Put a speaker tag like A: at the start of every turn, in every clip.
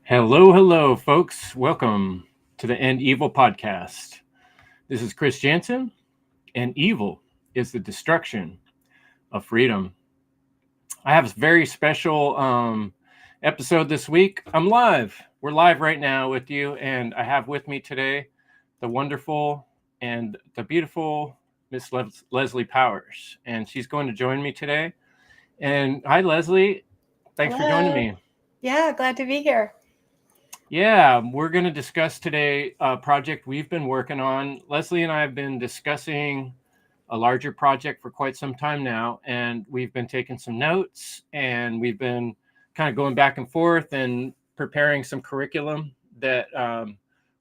A: Hello, hello, folks. Welcome to the End Evil podcast. This is Chris Jansen, and evil is the destruction of freedom. I have a very special episode this week. I'm live. We're live right now with you, and I have with me today the wonderful and the beautiful Miss Leslie Powers, and she's going to join me today. And hi, Leslie. Thanks for joining
B: Hello.
A: me.
B: Yeah, glad to be here.
A: Yeah, we're going to discuss today a project we've been working on. Leslie and I have been discussing a larger project for quite some time now, and we've been taking some notes and we've been kind of going back and forth and preparing some curriculum that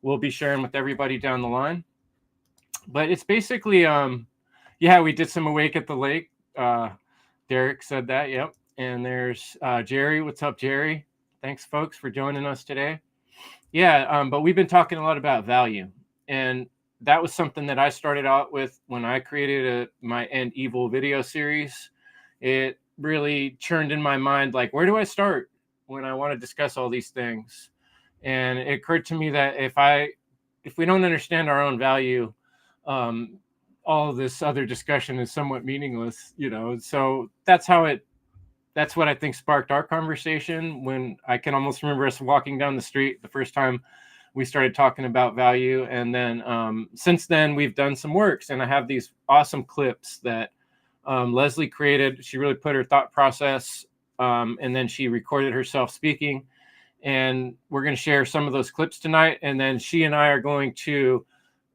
A: we'll be sharing with everybody down the line. But it's basically, yeah, we did some Awake at the Lake. Derek said that, yep. And there's Jerry. What's up, Jerry? Thanks, folks, for joining us today. Yeah, but we've been talking a lot about value, and that was something that I started out with when I created my End Evil video series. It really churned in my mind, like, where do I start when I want to discuss all these things? And it occurred to me that if we don't understand our own value, um, all of this other discussion is somewhat meaningless, you know. So that's what I think sparked our conversation. When I can almost remember us walking down the street the first time we started talking about value. And then since then, we've done some works, and I have these awesome clips that Leslie created. She really put her thought process, and then she recorded herself speaking. And we're going to share some of those clips tonight. And then she and I are going to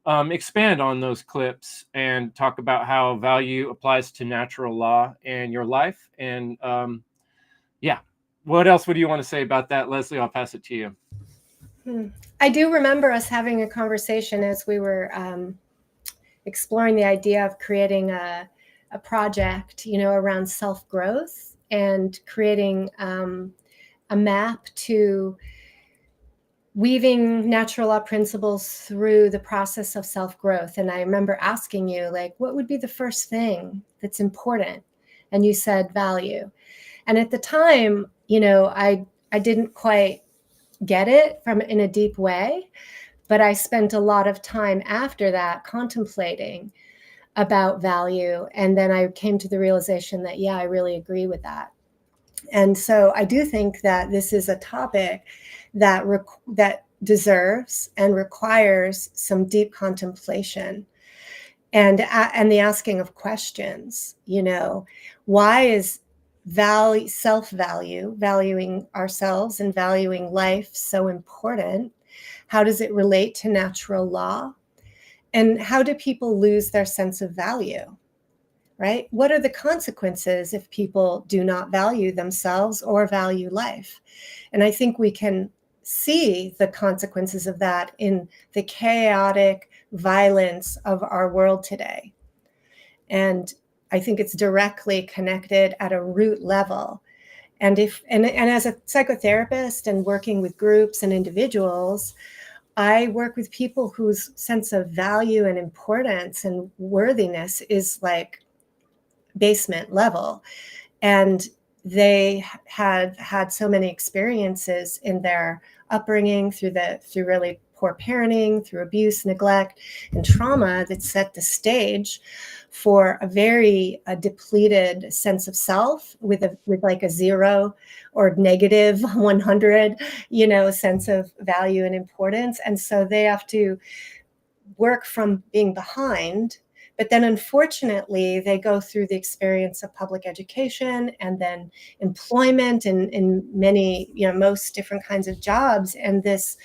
A: expand on those clips and talk about how value applies to natural law and your life. And yeah, what else would you want to say about that, Leslie? I'll pass it to you.
B: I do remember us having a conversation as we were exploring the idea of creating a project, around self-growth and creating a map to weaving natural law principles through the process of self-growth. And I remember asking you, like, what would be the first thing that's important? And you said value. And at the time, I didn't quite get it in a deep way, but I spent a lot of time after that contemplating about value. And then I came to the realization that, yeah, I really agree with that. And so I do think that this is a topic that deserves and requires some deep contemplation and the asking of questions. Why is self-value, valuing ourselves and valuing life, so important? How does it relate to natural law? And how do people lose their sense of value? Right? What are the consequences if people do not value themselves or value life? And I think we can see the consequences of that in the chaotic violence of our world today. And I think it's directly connected at a root level. And as a psychotherapist and working with groups and individuals, I work with people whose sense of value and importance and worthiness is like basement level. And they have had so many experiences in their upbringing through really poor parenting, through abuse, neglect, and trauma that set the stage for a very depleted sense of self with like a 0 or negative 100, sense of value and importance. And so they have to work from being behind. But then, unfortunately, they go through the experience of public education and then employment in many, most different kinds of jobs. And that's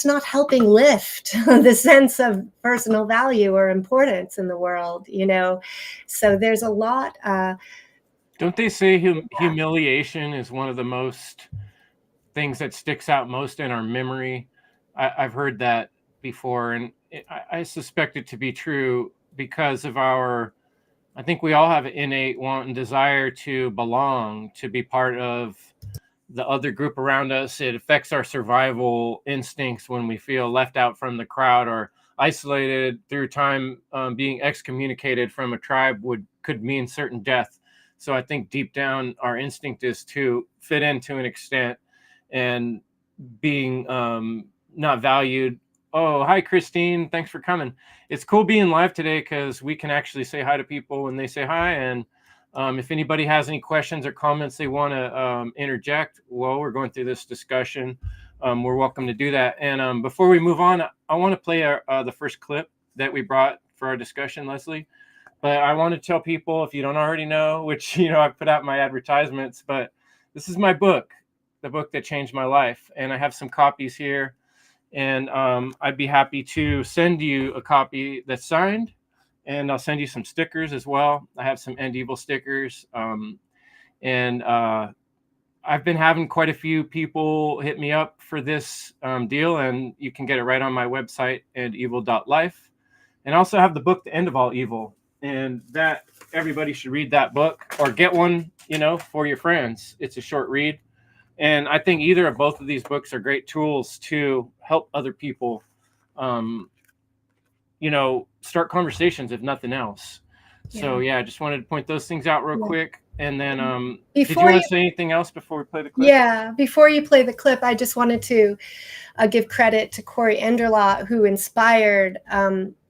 B: not helping lift the sense of personal value or importance in the world, So there's a lot.
A: Don't they say humiliation is one of the most things that sticks out most in our memory? I've heard that before, and I suspect it to be true because of I think we all have an innate want and desire to belong, to be part of the other group around us. It affects our survival instincts when we feel left out from the crowd or isolated through time. Being excommunicated from a tribe could mean certain death. So I think deep down our instinct is to fit in to an extent. And being not valued. Oh, hi, Christine. Thanks for coming. It's cool being live today because we can actually say hi to people when they say hi. And if anybody has any questions or comments they want to interject while we're going through this discussion, we're welcome to do that. And before we move on, I want to play the first clip that we brought for our discussion, Leslie. But I want to tell people, if you don't already know, which, I put out my advertisements, but this is my book, the book that changed my life. And I have some copies here. And I'd be happy to send you a copy that's signed. And I'll send you some stickers as well. I have some End Evil stickers. And I've been having quite a few people hit me up for this deal. And you can get it right on my website, endevil.life. And I also have the book, The End of All Evil. And that everybody should read that book or get one, for your friends. It's a short read. And I think either of both of these books are great tools to help other people, start conversations, if nothing else.
B: Yeah.
A: So, I just wanted to point those things out real quick. And then did you
B: Before
A: want to say anything else before we play the clip?
B: Yeah, before you play the clip, I just wanted to give credit to Corey Enderlot, who inspired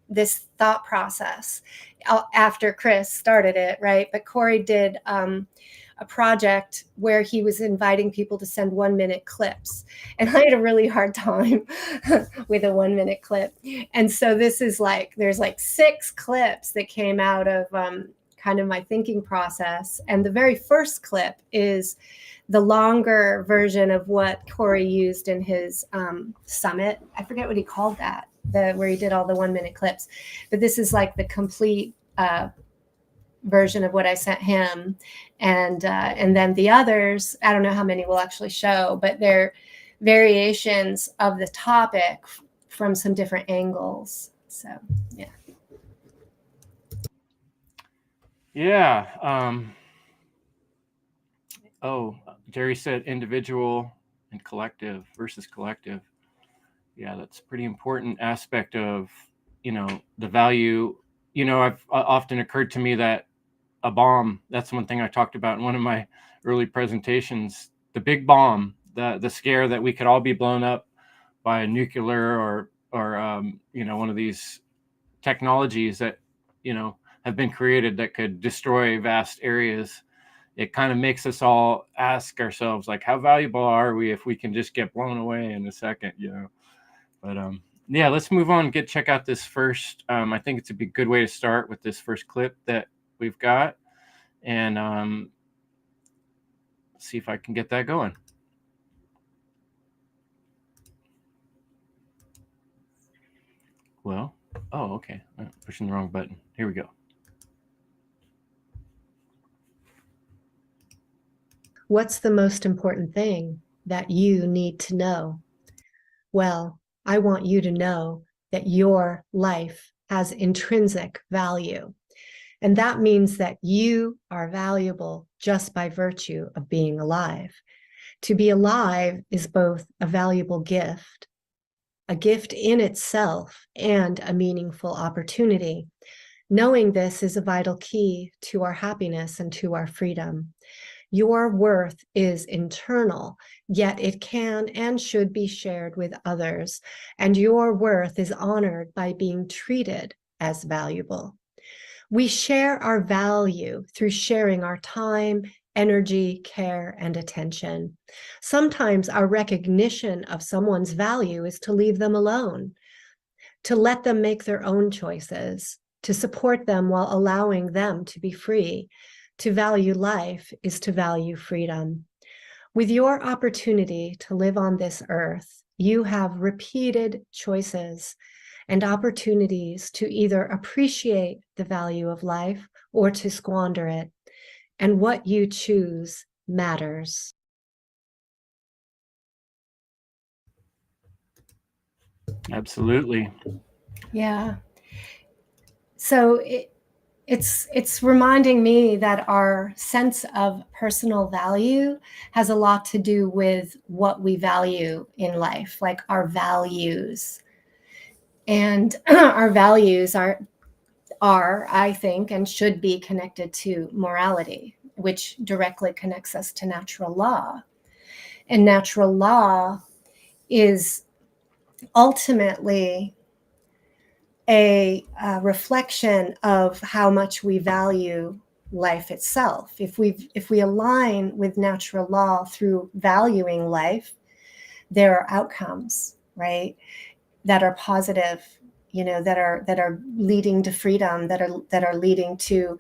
B: this thought process after Chris started it, right? But Corey did a project where he was inviting people to send 1-minute clips. And I had a really hard time with a 1-minute clip. And so this is there's 6 clips that came out of kind of my thinking process. And the very first clip is the longer version of what Corey used in his summit. I forget what he called that, where he did all the 1-minute clips. But this is the complete version of what I sent him. And then the others, I don't know how many we'll actually show, but they're variations of the topic from some different angles. So, yeah.
A: Yeah. Jerry said individual and collective versus collective. Yeah, that's a pretty important aspect of, the value. I've often occurred to me that a bomb, that's one thing I talked about in one of my early presentations, the big bomb, the scare that we could all be blown up by a nuclear or one of these technologies that, have been created that could destroy vast areas. It kind of makes us all ask ourselves, how valuable are we if we can just get blown away in a second, But let's move on and check out this first. I think it's a good way to start with this first clip that we've got, and see if I can get that going. Well, okay. I'm pushing the wrong button. Here we go.
B: What's the most important thing that you need to know? Well, I want you to know that your life has intrinsic value. And that means that you are valuable just by virtue of being alive. To be alive is both a valuable gift, a gift in itself, and a meaningful opportunity. Knowing this is a vital key to our happiness and to our freedom. Your worth is internal, yet it can and should be shared with others, and your worth is honored by being treated as valuable. We share our value through sharing our time, energy, care, and attention. Sometimes our recognition of someone's value is to leave them alone, to let them make their own choices, to support them while allowing them to be free. To value life is to value freedom. With your opportunity to live on this earth, you have repeated choices and opportunities to either appreciate the value of life or to squander it. And what you choose matters.
A: Absolutely.
B: Yeah. So it's reminding me that our sense of personal value has a lot to do with what we value in life, like our values. And our values are, I think, and should be connected to morality, which directly connects us to natural law. And natural law is ultimately a reflection of how much we value life itself. If we align with natural law through valuing life, there are outcomes, right, that are positive, that are leading to freedom, that are leading to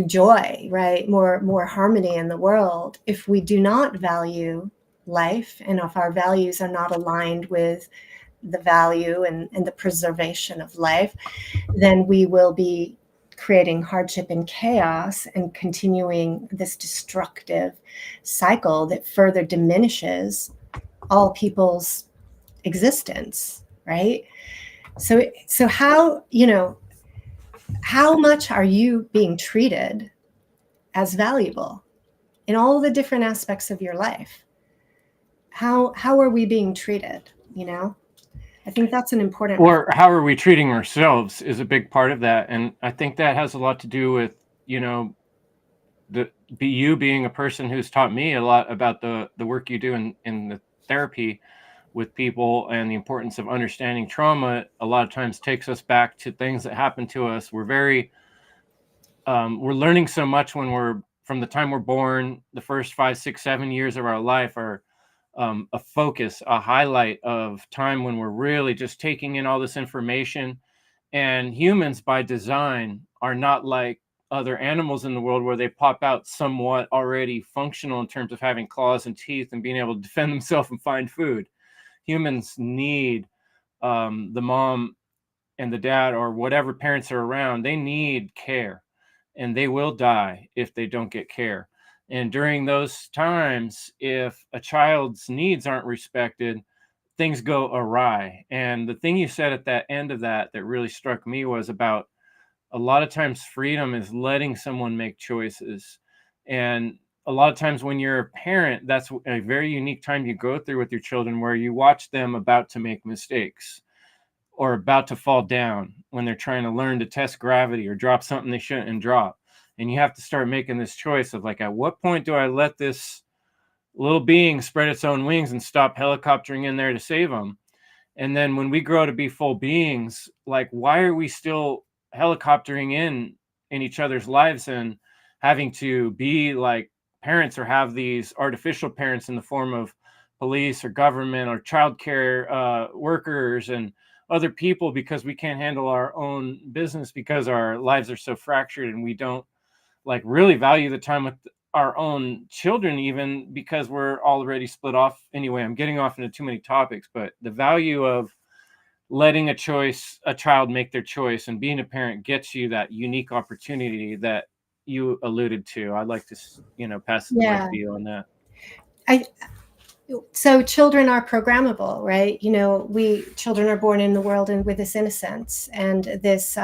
B: joy, right, more harmony in the world. If we do not value life, and if our values are not aligned with the value and the preservation of life, then we will be creating hardship and chaos and continuing this destructive cycle that further diminishes all people's existence, right? So how much are you being treated as valuable in all the different aspects of your life? How are we being treated? I think that's an important.
A: Or how are we treating ourselves is a big part of that. And I think that has a lot to do with, you being a person who's taught me a lot about the work you do in the therapy with people, and the importance of understanding trauma a lot of times takes us back to things that happened to us. We're learning so much when we're from the time we're born. The first 5, 6, 7 years of our life are a focus, a highlight of time when we're really just taking in all this information. And humans by design are not like other animals in the world, where they pop out somewhat already functional in terms of having claws and teeth and being able to defend themselves and find food. Humans need the mom and the dad, or whatever parents are around. They need care, and they will die if they don't get care. And during those times, if a child's needs aren't respected, things go awry. And the thing you said at that end of that really struck me was about, a lot of times freedom is letting someone make choices. And a lot of times when you're a parent, that's a very unique time you go through with your children, where you watch them about to make mistakes or about to fall down when they're trying to learn to test gravity or drop something they shouldn't drop. And you have to start making this choice of, like, at what point do I let this little being spread its own wings and stop helicoptering in there to save them? And then when we grow to be full beings, like, why are we still helicoptering in each other's lives and having to be like parents, or have these artificial parents in the form of police or government or childcare workers and other people, because we can't handle our own business, because our lives are so fractured, and we don't like really value the time with our own children, even because we're already split off. Anyway, I'm getting off into too many topics, but the value of letting a child make their choice, and being a parent gets you that unique opportunity that you alluded to. I'd like to, pass the mic to you on that.
B: So children are programmable, right? Children are born in the world and with this innocence, and this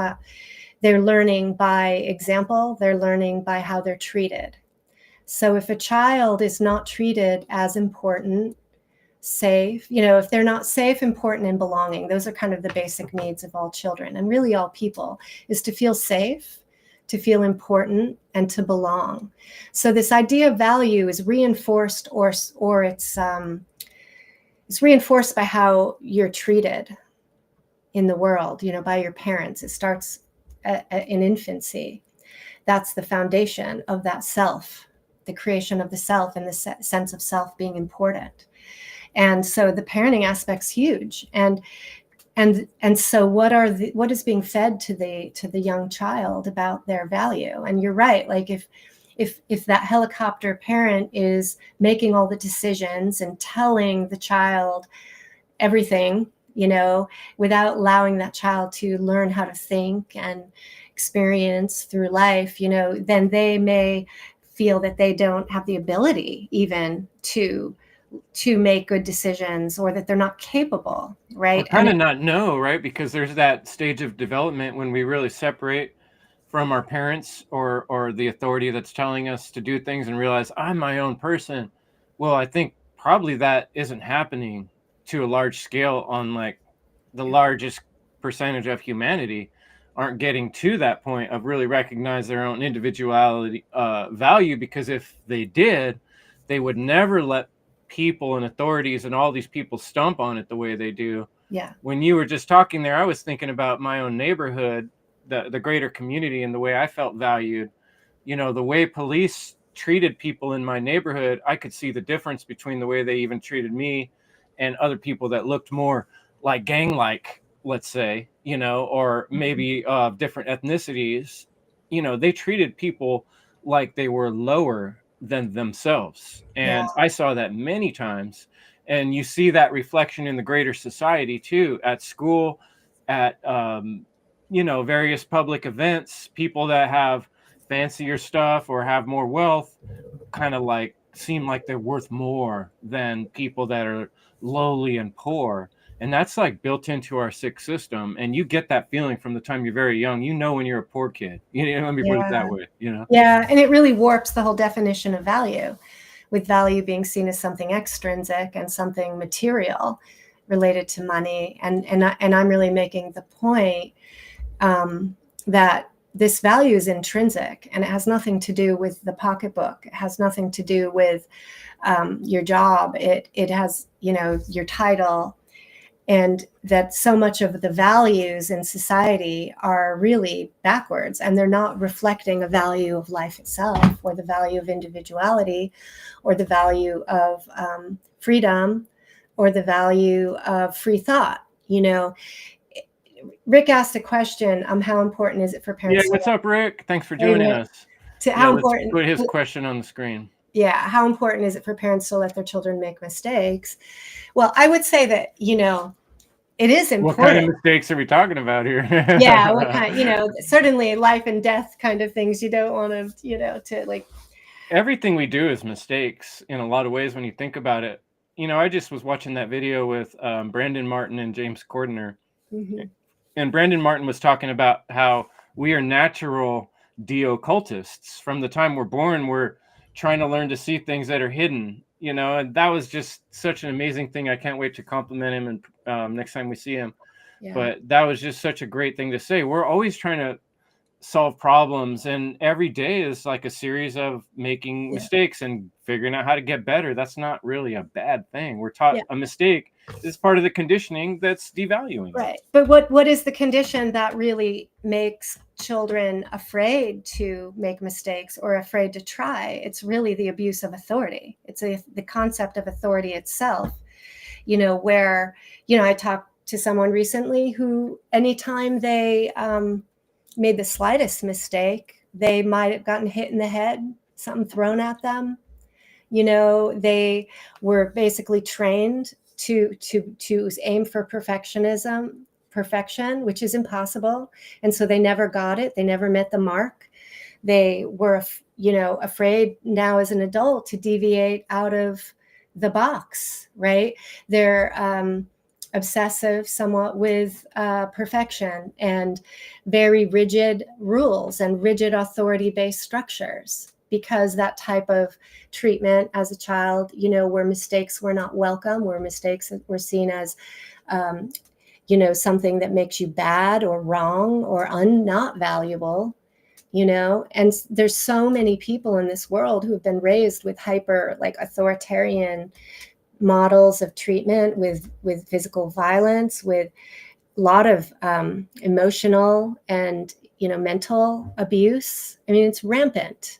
B: they're learning by example. They're learning by how they're treated. So if a child is not treated as important, safe, if they're not safe, important, and belonging, those are kind of the basic needs of all children, and really all people, is to feel safe, to feel important, and to belong. So this idea of value is reinforced, or it's reinforced by how you're treated in the world, by your parents. It starts in infancy. That's the foundation of that self, the creation of the self, and the sense of self being important. And so the parenting aspect's huge. And so what is being fed to the young child about their value? And you're right. Like if that helicopter parent is making all the decisions and telling the child everything, without allowing that child to learn how to think and experience through life, then they may feel that they don't have the ability even to make good decisions, or that they're not capable, right?
A: Or kind of not know, right? Because there's that stage of development when we really separate from our parents or the authority that's telling us to do things, and realize I'm my own person. Well, I think probably that isn't happening to a large scale on like the largest percentage of humanity aren't getting to that point of really recognize their own individuality value, because if they did, they would never let people and authorities and all these people stomp on it the way they do.
B: Yeah.
A: When you were just talking there, I was thinking about my own neighborhood, the greater community, and the way I felt valued. The way police treated people in my neighborhood, I could see the difference between the way they even treated me and other people that looked more like gang-like, let's say, or maybe different ethnicities. They treated people like they were lower than themselves.
B: Yeah.
A: And I saw that many times. And you see that reflection in the greater society too, at school, at, various public events, people that have fancier stuff or have more wealth kind of like seem like they're worth more than people that are lowly and poor. And that's like built into our sick system. And you get that feeling from the time you're very young. When you're a poor kid. Let me put it that way.
B: Yeah. And it really warps the whole definition of value, with value being seen as something extrinsic and something material related to money. And I'm really making the point that this value is intrinsic, and it has nothing to do with the pocketbook. It has nothing to do with your job. It has, your title, and that so much of the values in society are really backwards, and they're not reflecting a value of life itself, or the value of individuality, or the value of freedom, or the value of free thought. Rick asked a question, how important is it for parents?
A: Yeah, what's up, Rick? Thanks for joining us.
B: How
A: let's
B: important?
A: Put his question on the screen.
B: Yeah, how important is it for parents to let their children make mistakes? Well, I would say that, it is important.
A: What kind of mistakes are we talking about here?
B: Yeah, what kind, certainly life and death kind of things. You don't want to, to like.
A: Everything we do is mistakes in a lot of ways when you think about it. I just was watching that video with Brandon Martin and James Cordner. Mm-hmm. And Brandon Martin was talking about how we are natural de-occultists. From the time we're born, we're trying to learn to see things that are hidden, and that was just such an amazing thing. I can't wait to compliment him and next time we see him. Yeah. But that was just such a great thing to say. We're always trying to solve problems, and every day is like a series of making mistakes and figuring out how to get better. That's not really a bad thing. We're taught a mistake is part of the conditioning that's devaluing.
B: Right. But what is the condition that really makes children afraid to make mistakes or afraid to try? It's really the abuse of authority. It's the concept of authority itself, where, I talked to someone recently who anytime they made the slightest mistake, they might have gotten hit in the head, something thrown at them. They were basically trained to aim for perfection, which is impossible. And so they never got it. They never met the mark. They were, afraid now as an adult to deviate out of the box, right? They're obsessive somewhat with perfection and very rigid rules and rigid authority-based structures, because that type of treatment as a child, where mistakes were not welcome, where mistakes were seen as, something that makes you bad or wrong or not valuable, and there's so many people in this world who have been raised with hyper authoritarian models of treatment, with physical violence, with a lot of emotional and mental abuse. I mean, it's rampant.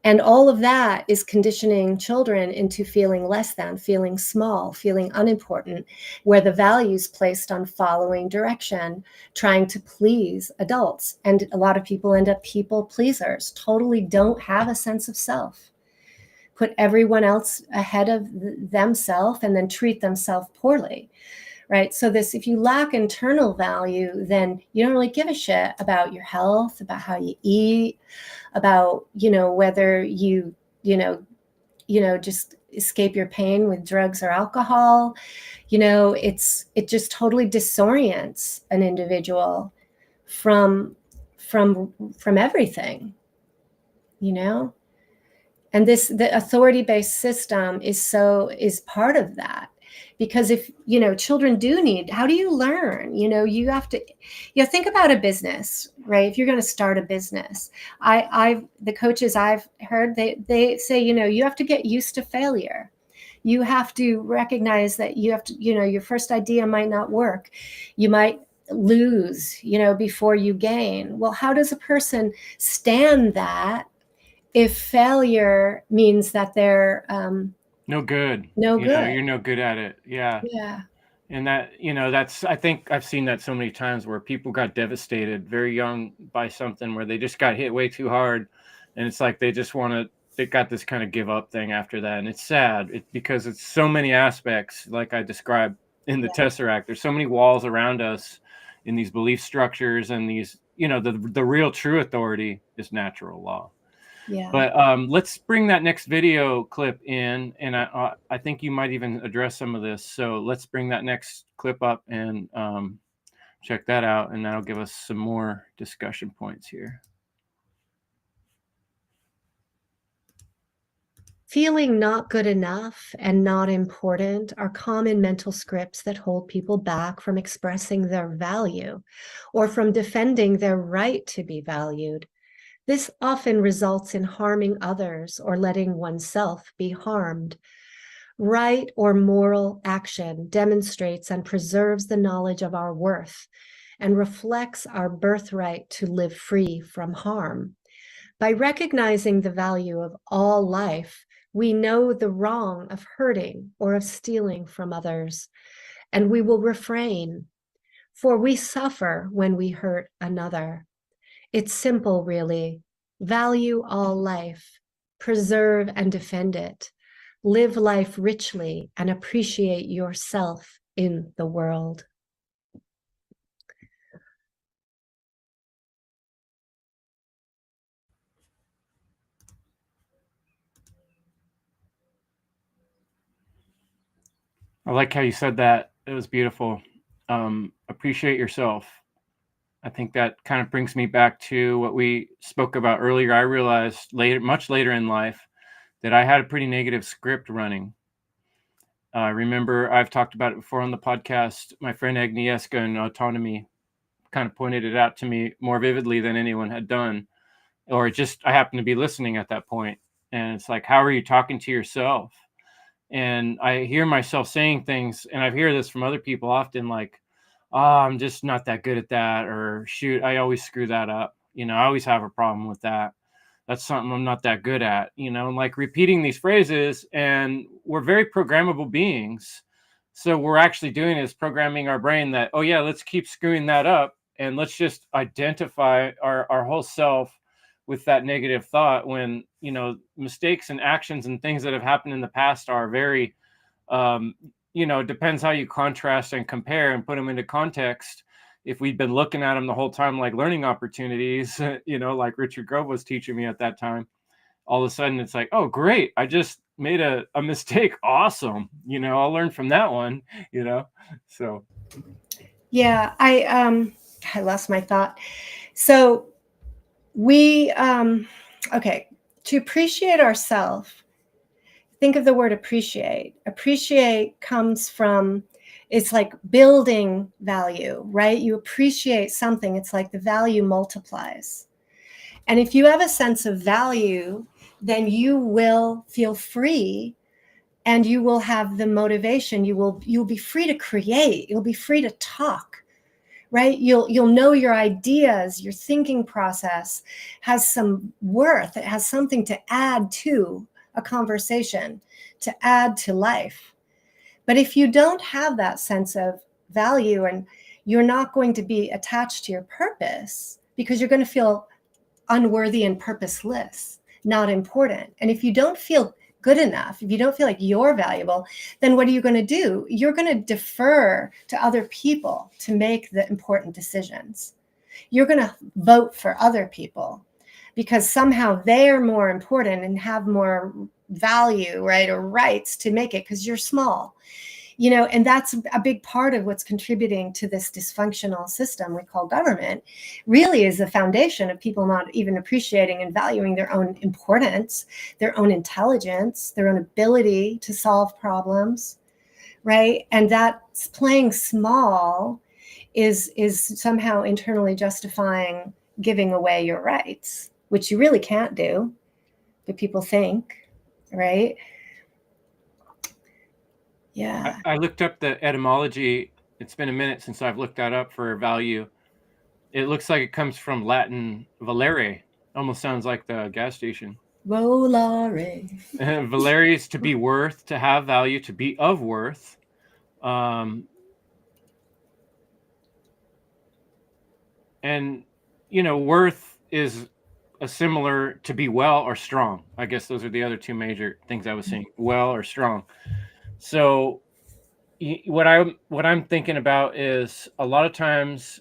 B: And all of that is conditioning children into feeling less than, feeling small, feeling unimportant, where the value is placed on following direction, trying to please adults. And a lot of people end up people pleasers, totally don't have a sense of self, put everyone else ahead of themselves, and then treat themselves poorly. Right. So if you lack internal value, then you don't really give a shit about your health, about how you eat, about, whether you just escape your pain with drugs or alcohol. It just totally disorients an individual from everything, and the authority-based system is part of that. Because if, children how do you learn? You have to, think about a business, right? If you're going to start a business, the coaches I've heard, they say, you have to get used to failure. You have to recognize that you have to, your first idea might not work. You might lose, before you gain. Well, how does a person stand that if failure means that they're
A: no good?
B: no good?
A: You're no good at it. Yeah.
B: Yeah.
A: And that, I think I've seen that so many times where people got devastated very young by something where they just got hit way too hard. And it's like they just they got this kind of give up thing after that. And it's sad because it's so many aspects, like I described in the Tesseract. There's so many walls around us in these belief structures and these, the real true authority is natural law.
B: Yeah.
A: But let's bring that next video clip in, and I think you might even address some of this. So let's bring that next clip up and check that out, and that'll give us some more discussion points here.
B: Feeling not good enough and not important are common mental scripts that hold people back from expressing their value or from defending their right to be valued. This often results in harming others or letting oneself be harmed. Right or moral action demonstrates and preserves the knowledge of our worth and reflects our birthright to live free from harm. By recognizing the value of all life, we know the wrong of hurting or of stealing from others, and we will refrain, for we suffer when we hurt another. It's simple, really. Value all life, preserve and defend it, live life richly, and appreciate yourself in the world.
A: I like how you said that. It was beautiful. Appreciate yourself. I think that kind of brings me back to what we spoke about earlier. I realized much later in life, that I had a pretty negative script running. I remember I've talked about it before on the podcast. My friend Agnieszka in Autonomy kind of pointed it out to me more vividly than anyone had done. Or I happened to be listening at that point. And it's like, how are you talking to yourself? And I hear myself saying things, and I hear this from other people often, like, oh, I'm just not that good at that, or shoot, I always screw that up. I always have a problem with that. That's something I'm not that good at, and like repeating these phrases. And we're very programmable beings. So we're actually doing is programming our brain that, oh yeah, let's keep screwing that up. And let's just identify our whole self with that negative thought when, mistakes and actions and things that have happened in the past are very, it depends how you contrast and compare and put them into context. If we'd been looking at them the whole time like learning opportunities, like Richard Grove was teaching me at that time, all of a sudden it's like, oh, great, I just made a mistake. Awesome. I'll learn from that one, so.
B: Yeah, I lost my thought. So we, okay, to appreciate ourselves, think of the word appreciate. Appreciate comes from, it's like building value, right? You appreciate something, it's like the value multiplies. And if you have a sense of value, then you will feel free and you will have the motivation. You'll be free to create. You'll be free to talk, right? You'll know your ideas, your thinking process has some worth. It has something to add to a conversation, to add to life. But if you don't have that sense of value, and you're not going to be attached to your purpose because you're going to feel unworthy and purposeless, not important. And if you don't feel good enough, if you don't feel like you're valuable, then what are you going to do? You're going to defer to other people to make the important decisions. You're going to vote for other people because somehow they're more important and have more value, right, or rights to make it because you're small. And that's a big part of what's contributing to this dysfunctional system we call government, really is the foundation of people not even appreciating and valuing their own importance, their own intelligence, their own ability to solve problems, right? And that's playing small is somehow internally justifying giving away your rights, which you really can't do, but people think, right? Yeah.
A: I looked up the etymology. It's been a minute since I've looked that up for value. It looks like it comes from Latin valere. Almost sounds like the gas station.
B: Volare.
A: Valere is to be worth, to have value, to be of worth. And, worth is a similar to be well or strong. I guess those are the other two major things I was seeing, well or strong. So what I'm thinking about is a lot of times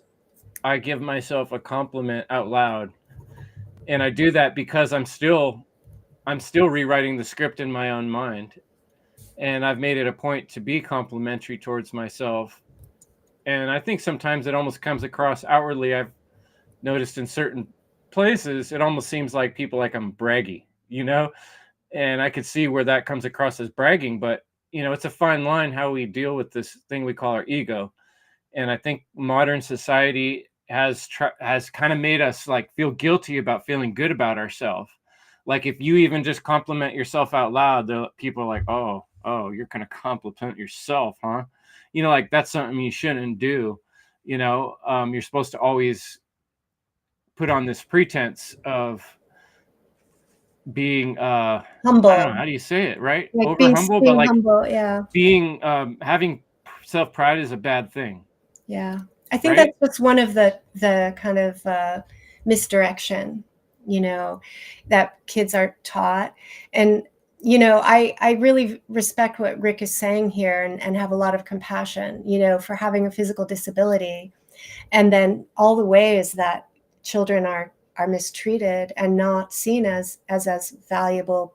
A: I give myself a compliment out loud, and I do that because I'm still rewriting the script in my own mind, and I've made it a point to be complimentary towards myself. And I think sometimes it almost comes across outwardly. I've noticed in certain places it almost seems like people like I'm braggy, and I could see where that comes across as bragging, but it's a fine line how we deal with this thing we call our ego. And I think modern society has kind of made us like feel guilty about feeling good about ourselves. Like if you even just compliment yourself out loud, the people are like, oh, you're gonna compliment yourself, huh? Like that's something you shouldn't do. You're supposed to always put on this pretense of being I don't know,
B: Humble.
A: how do you say it, right?
B: Like
A: Over humble, but
B: being
A: like
B: humble. Yeah.
A: being having self pride is a bad thing,
B: Yeah. I think
A: right?
B: that's what's one of the kind of misdirection, that kids are taught. And, I really respect what Rick is saying here, and have a lot of compassion, for having a physical disability. And then all the ways that children are mistreated and not seen as valuable.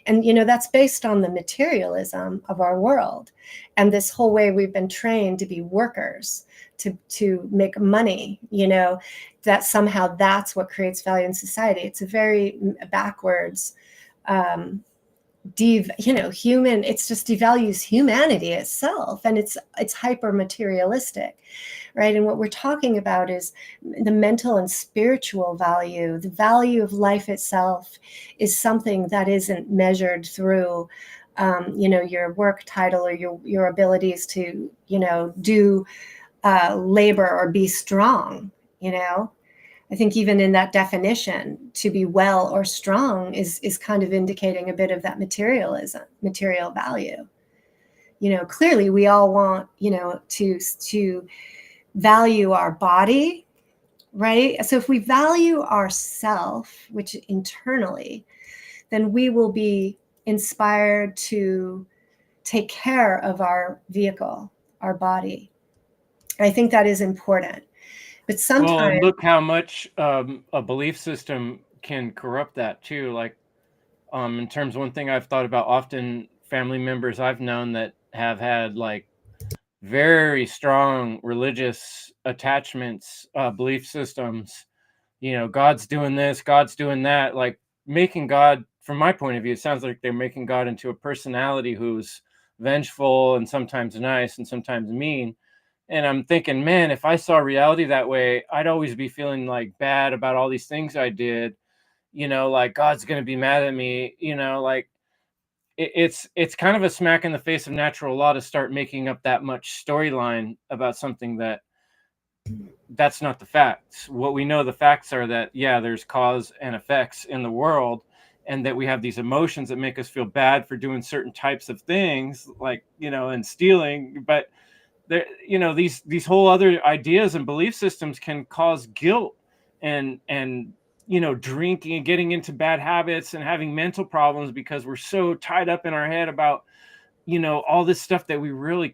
B: And that's based on the materialism of our world, and this whole way we've been trained to be workers, to make money, that somehow that's what creates value in society. It's a very backwards, human, it's just devalues humanity itself, and it's hyper materialistic, right? And what we're talking about is the mental and spiritual value. The value of life itself is something that isn't measured through your work title or your abilities to do labor or be strong. I think even in that definition, to be well or strong is kind of indicating a bit of that material value. Clearly we all want, to value our body, right? So if we value ourself, which internally, then we will be inspired to take care of our vehicle, our body. I think that is important. But
A: Well,
B: sometimes,
A: and look how much a belief system can corrupt that too. Like, in terms of one thing I've thought about often, family members I've known that have had like very strong religious attachments, belief systems. God's doing this, God's doing that. Like making God, from my point of view, it sounds like they're making God into a personality who's vengeful and sometimes nice and sometimes mean. And I'm thinking, man, if I saw reality that way, I'd always be feeling like bad about all these things I did, like God's going to be mad at me, like it's kind of a smack in the face of natural law to start making up that much storyline about something that's not the facts. What we know the facts are that, yeah, there's cause and effects in the world, and that we have these emotions that make us feel bad for doing certain types of things, like, and stealing. But there, these whole other ideas and belief systems can cause guilt and drinking and getting into bad habits and having mental problems because we're so tied up in our head about all this stuff that we really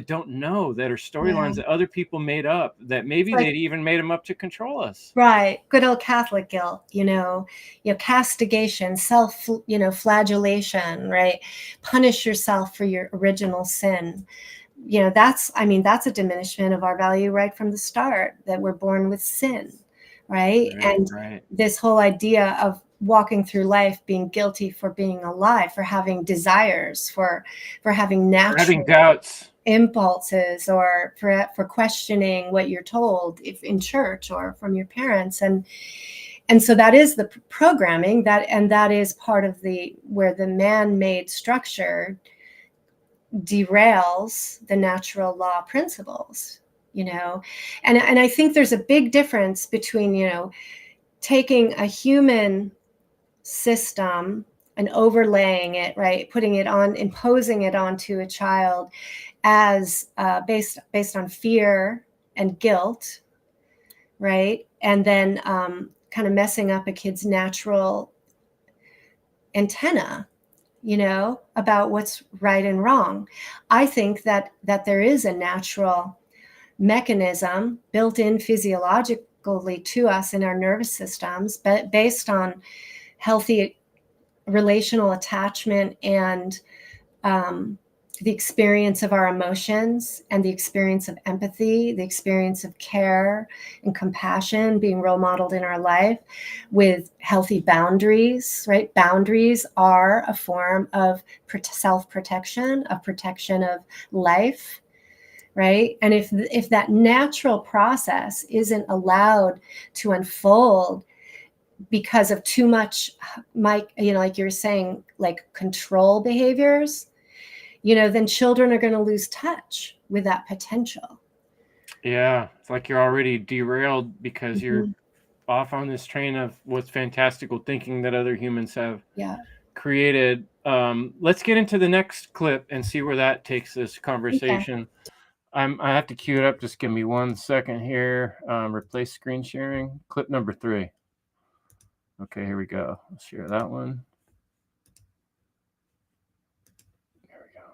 A: don't know, that are
B: yeah,
A: storylines that other people made up, that maybe
B: like,
A: they'd even made them up to control us.
B: right, good old Catholic guilt, castigation, self, flagellation, right? Punish yourself for your original sin. That's a diminishment of our value right from the start, that we're born with sin, right?
A: Right,
B: And
A: right.
B: this whole idea of walking through life being guilty for being alive, for having desires, for having
A: Or having
B: natural
A: doubts.
B: impulses, or for questioning what you're told, if in church or from your parents. And so that is the programming, that is part of where the man-made structure derails the natural law principles, you know. And I think there's a big difference between, you know, taking a human system and overlaying it, right, putting it on, imposing it onto a child as based on fear and guilt, right, and then kind of messing up a kid's natural antenna, you know, about what's right and wrong. I think that there is a natural mechanism built in physiologically to us in our nervous systems, but based on healthy relational attachment and the experience of our emotions and the experience of empathy, the experience of care and compassion being role modeled in our life with healthy boundaries, right? Boundaries are a form of self-protection, a protection of life, right? And if that natural process isn't allowed to unfold because of too much, you know, like you're saying, like control behaviors, you know, then children are going to lose touch with that potential.
A: Yeah, it's like you're already derailed because you're
B: Mhm.
A: off on this train of what's fantastical thinking that other humans have
B: Yeah.
A: created. Let's get into the next clip and see where that takes this
B: Okay.
A: conversation. I have to cue it up. Just give me 1 second here. Replace screen sharing. Clip number 3. Okay, here we go. Let's share that one. There we go.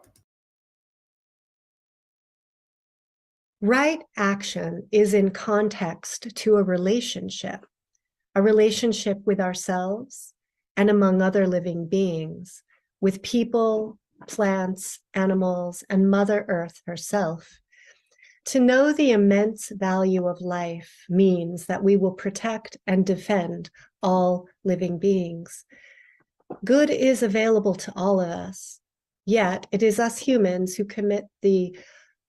B: Right action is in context to a relationship with ourselves and among other living beings, with people, plants, animals, and Mother Earth herself. To know the immense value of life means that we will protect and defend all living beings. Good is available to all of us, yet it is us humans who commit the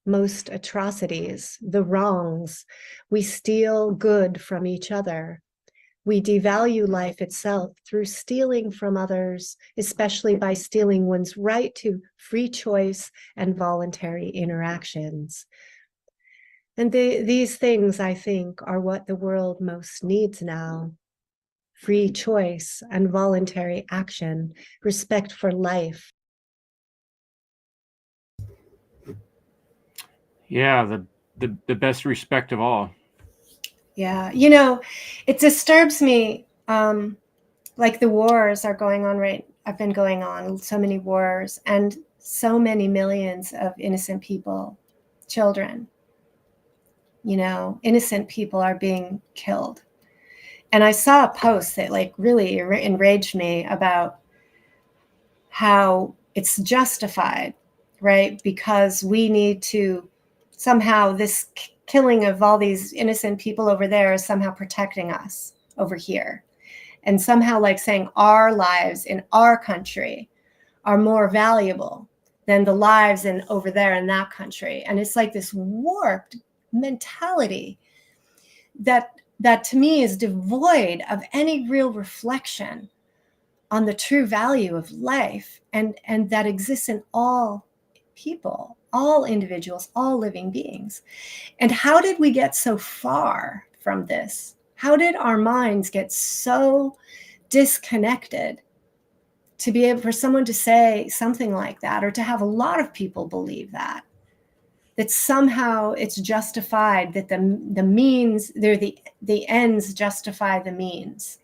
B: most atrocities, the wrongs. We steal good from each other. We devalue life itself through stealing from others, especially by stealing one's right to free choice and voluntary interactions. And these things, I think, are what the world most needs now. Free choice and voluntary action, respect for life.
A: Yeah, the best respect of all.
B: Yeah, you know, it disturbs me. Like the wars are going on, right? Have been going on, so many wars, and so many millions of innocent people, children, you know, innocent people are being killed. And I saw a post that like really enraged me about how it's justified, right? Because we need to somehow, this killing of all these innocent people over there is somehow protecting us over here. And somehow like saying our lives in our country are more valuable than the lives in over there in that country. And it's like this warped mentality that to me is devoid of any real reflection on the true value of life and that exists in all people, all individuals, all living beings. And how did we get so far from this? How did our minds get so disconnected to be able for someone to say something like that, or to have a lot of people believe that somehow it's justified, that the means, they're the ends justify the means,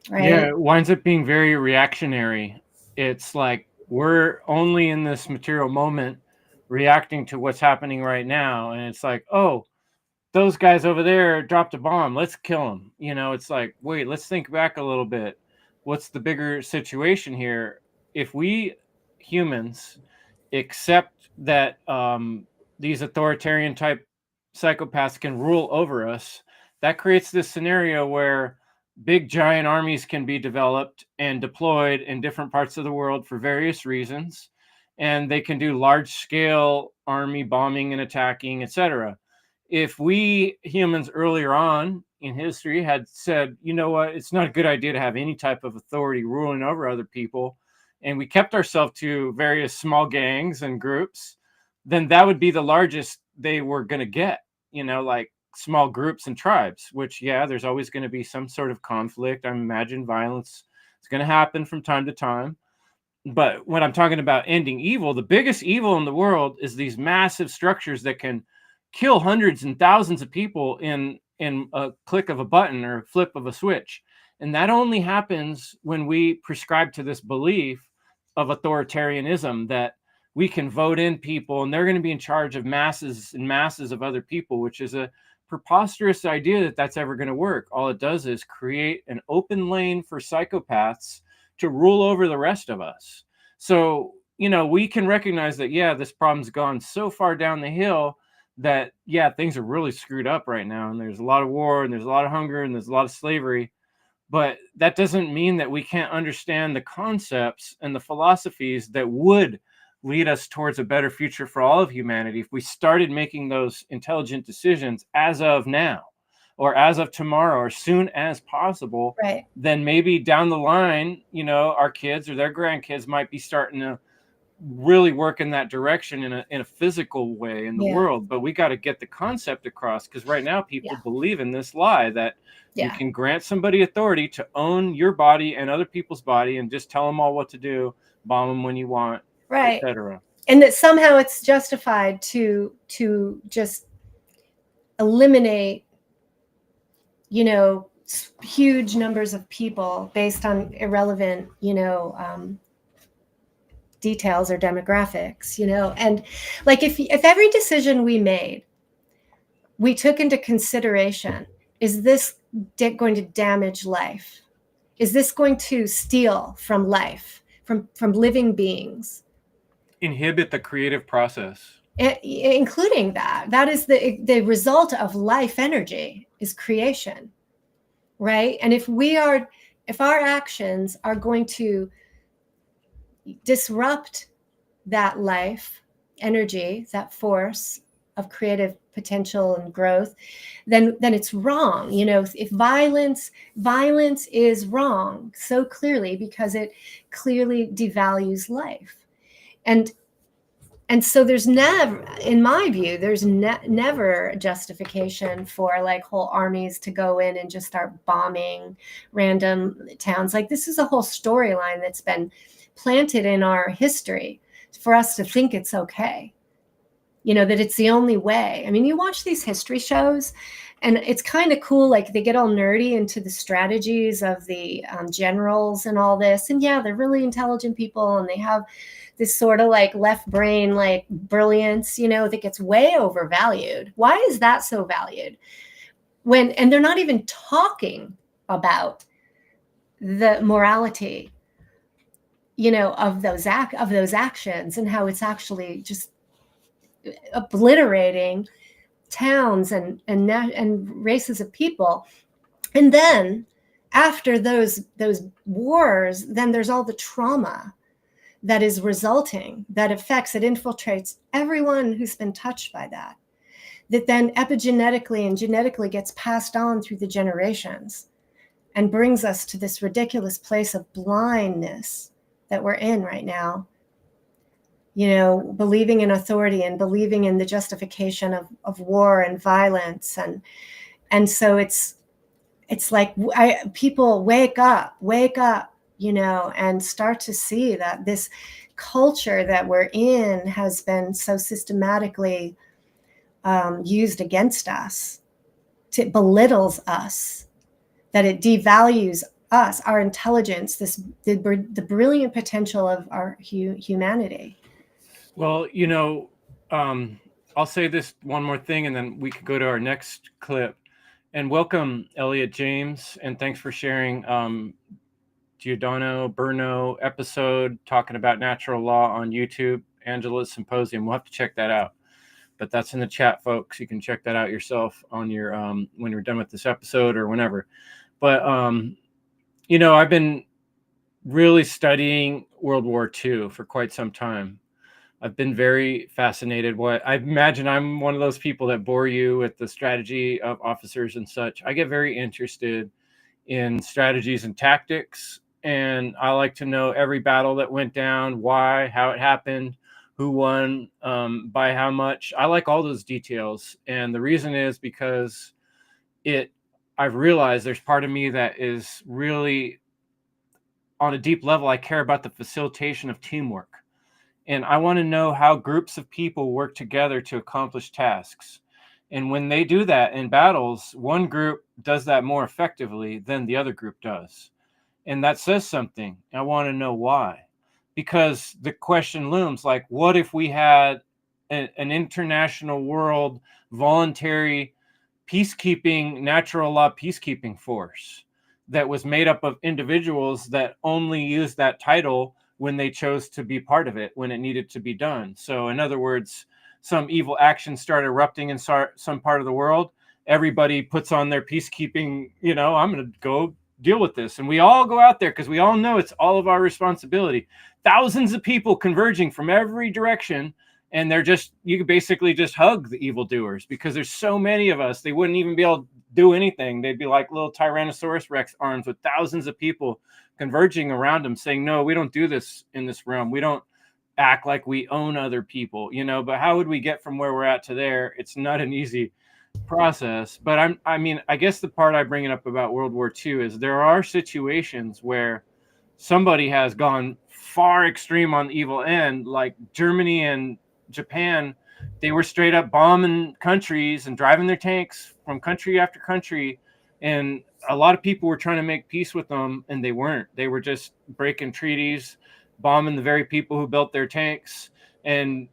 A: Yeah,
B: right?
A: it winds up being very reactionary. It's like we're only in this material moment reacting to what's happening right now. And it's like, oh, those guys over there dropped a bomb. Let's kill them. You know, it's like, wait, let's think back a little bit. What's the bigger situation here? If we humans accept that these authoritarian type psychopaths can rule over us, that creates this scenario where big giant armies can be developed and deployed in different parts of the world for various reasons, and they can do large scale army bombing and attacking, etc. If we humans earlier on in history had said, you know what, it's not a good idea to have any type of authority ruling over other people, and we kept ourselves to various small gangs and groups, then that would be the largest they were going to get, like small groups and tribes, which, yeah, there's always going to be some sort of conflict. I imagine violence is going to happen from time to time. But when I'm talking about ending evil, the biggest evil in the world is these massive structures that can kill hundreds and thousands of people in a click of a button or a flip of a switch. And that only happens when we prescribe to this belief of authoritarianism, that we can vote in people and they're going to be in charge of masses and masses of other people, which is a preposterous idea that that's ever going to work. All it does is create an open lane for psychopaths to rule over the rest of us. So, we can recognize that, yeah, this problem's gone so far down the hill that, yeah, things are really screwed up right now. And there's a lot of war and there's a lot of hunger and there's a lot of slavery. But that doesn't mean that we can't understand the concepts and the philosophies that would lead us towards a better future for all of humanity if we started making those intelligent decisions as of now, or as of tomorrow, or soon as possible.
B: Right.
A: Then maybe down the line, our kids or their grandkids might be starting to really work in that direction in a physical way in the world. But we got to get the concept across, because right now people believe in this lie that you can grant somebody authority to own your body and other people's body and just tell them all what to do, bomb them when you want,
B: right,
A: etc.
B: And that somehow it's justified to just eliminate, huge numbers of people based on irrelevant, details or demographics, and like if every decision we made, we took into consideration, is this going to damage life? Is this going to steal from life, from living beings?
A: Inhibit the creative process.
B: Including that is the result of life energy, is creation, right? And if our actions are going to disrupt that life energy, that force of creative potential and growth, then it's wrong. If violence is wrong so clearly, because it clearly devalues life. And so there's never, in my view, there's never justification for like whole armies to go in and just start bombing random towns. Like, this is a whole storyline that's been planted in our history for us to think it's okay, that it's the only way. I mean, you watch these history shows and it's kind of cool. Like, they get all nerdy into the strategies of the generals and all this. And yeah, they're really intelligent people and they have this sort of like left brain, like brilliance, that gets way overvalued. Why is that so valued? And they're not even talking about the morality, of those actions, and how it's actually just obliterating towns and races of people. And then after those wars, then there's all the trauma that is resulting, that infiltrates everyone who's been touched by that then epigenetically and genetically gets passed on through the generations and brings us to this ridiculous place of blindness that we're in right now, believing in authority and believing in the justification of war and violence. And so it's like, people wake up, and start to see that this culture that we're in has been so systematically used against us. It belittles us, that it devalues us, our intelligence, the brilliant potential of our humanity.
A: Well, I'll say this one more thing and then we could go to our next clip. And welcome, Elliot James, and thanks for sharing Giordano Bruno episode talking about natural law on YouTube, Angela's Symposium. We'll have to check that out. But that's in the chat, folks. You can check that out yourself on your when you're done with this episode or whenever. But I've been really studying World War II for quite some time. I've been very fascinated. I imagine I'm one of those people that bore you with the strategy of officers and such. I get very interested in strategies and tactics and I like to know every battle that went down, why, how it happened, who won, by how much. I like all those details, and the reason is because it I've realized there's part of me that is really, on a deep level, I care about the facilitation of teamwork. And I want to know how groups of people work together to accomplish tasks. And when they do that in battles, one group does that more effectively than the other group does. And that says something. I want to know why. Because the question looms, like, what if we had an international world voluntary peacekeeping, natural law peacekeeping force that was made up of individuals that only used that title when they chose to be part of it, when it needed to be done. So in other words, some evil action started erupting in some part of the world. Everybody puts on their peacekeeping, I'm going to go deal with this. And we all go out there because we all know it's all of our responsibility. Thousands of people converging from every direction. And you could basically just hug the evildoers because there's so many of us, they wouldn't even be able to do anything. They'd be like little Tyrannosaurus Rex arms with thousands of people converging around them saying, no, we don't do this in this realm. We don't act like we own other people, but how would we get from where we're at to there? It's not an easy process. But I guess the part I bring it up about World War II is there are situations where somebody has gone far extreme on the evil end, like Germany and Japan. They were straight up bombing countries and driving their tanks from country after country. And a lot of people were trying to make peace with them, and they weren't. They were just breaking treaties, bombing the very people who built their tanks, and,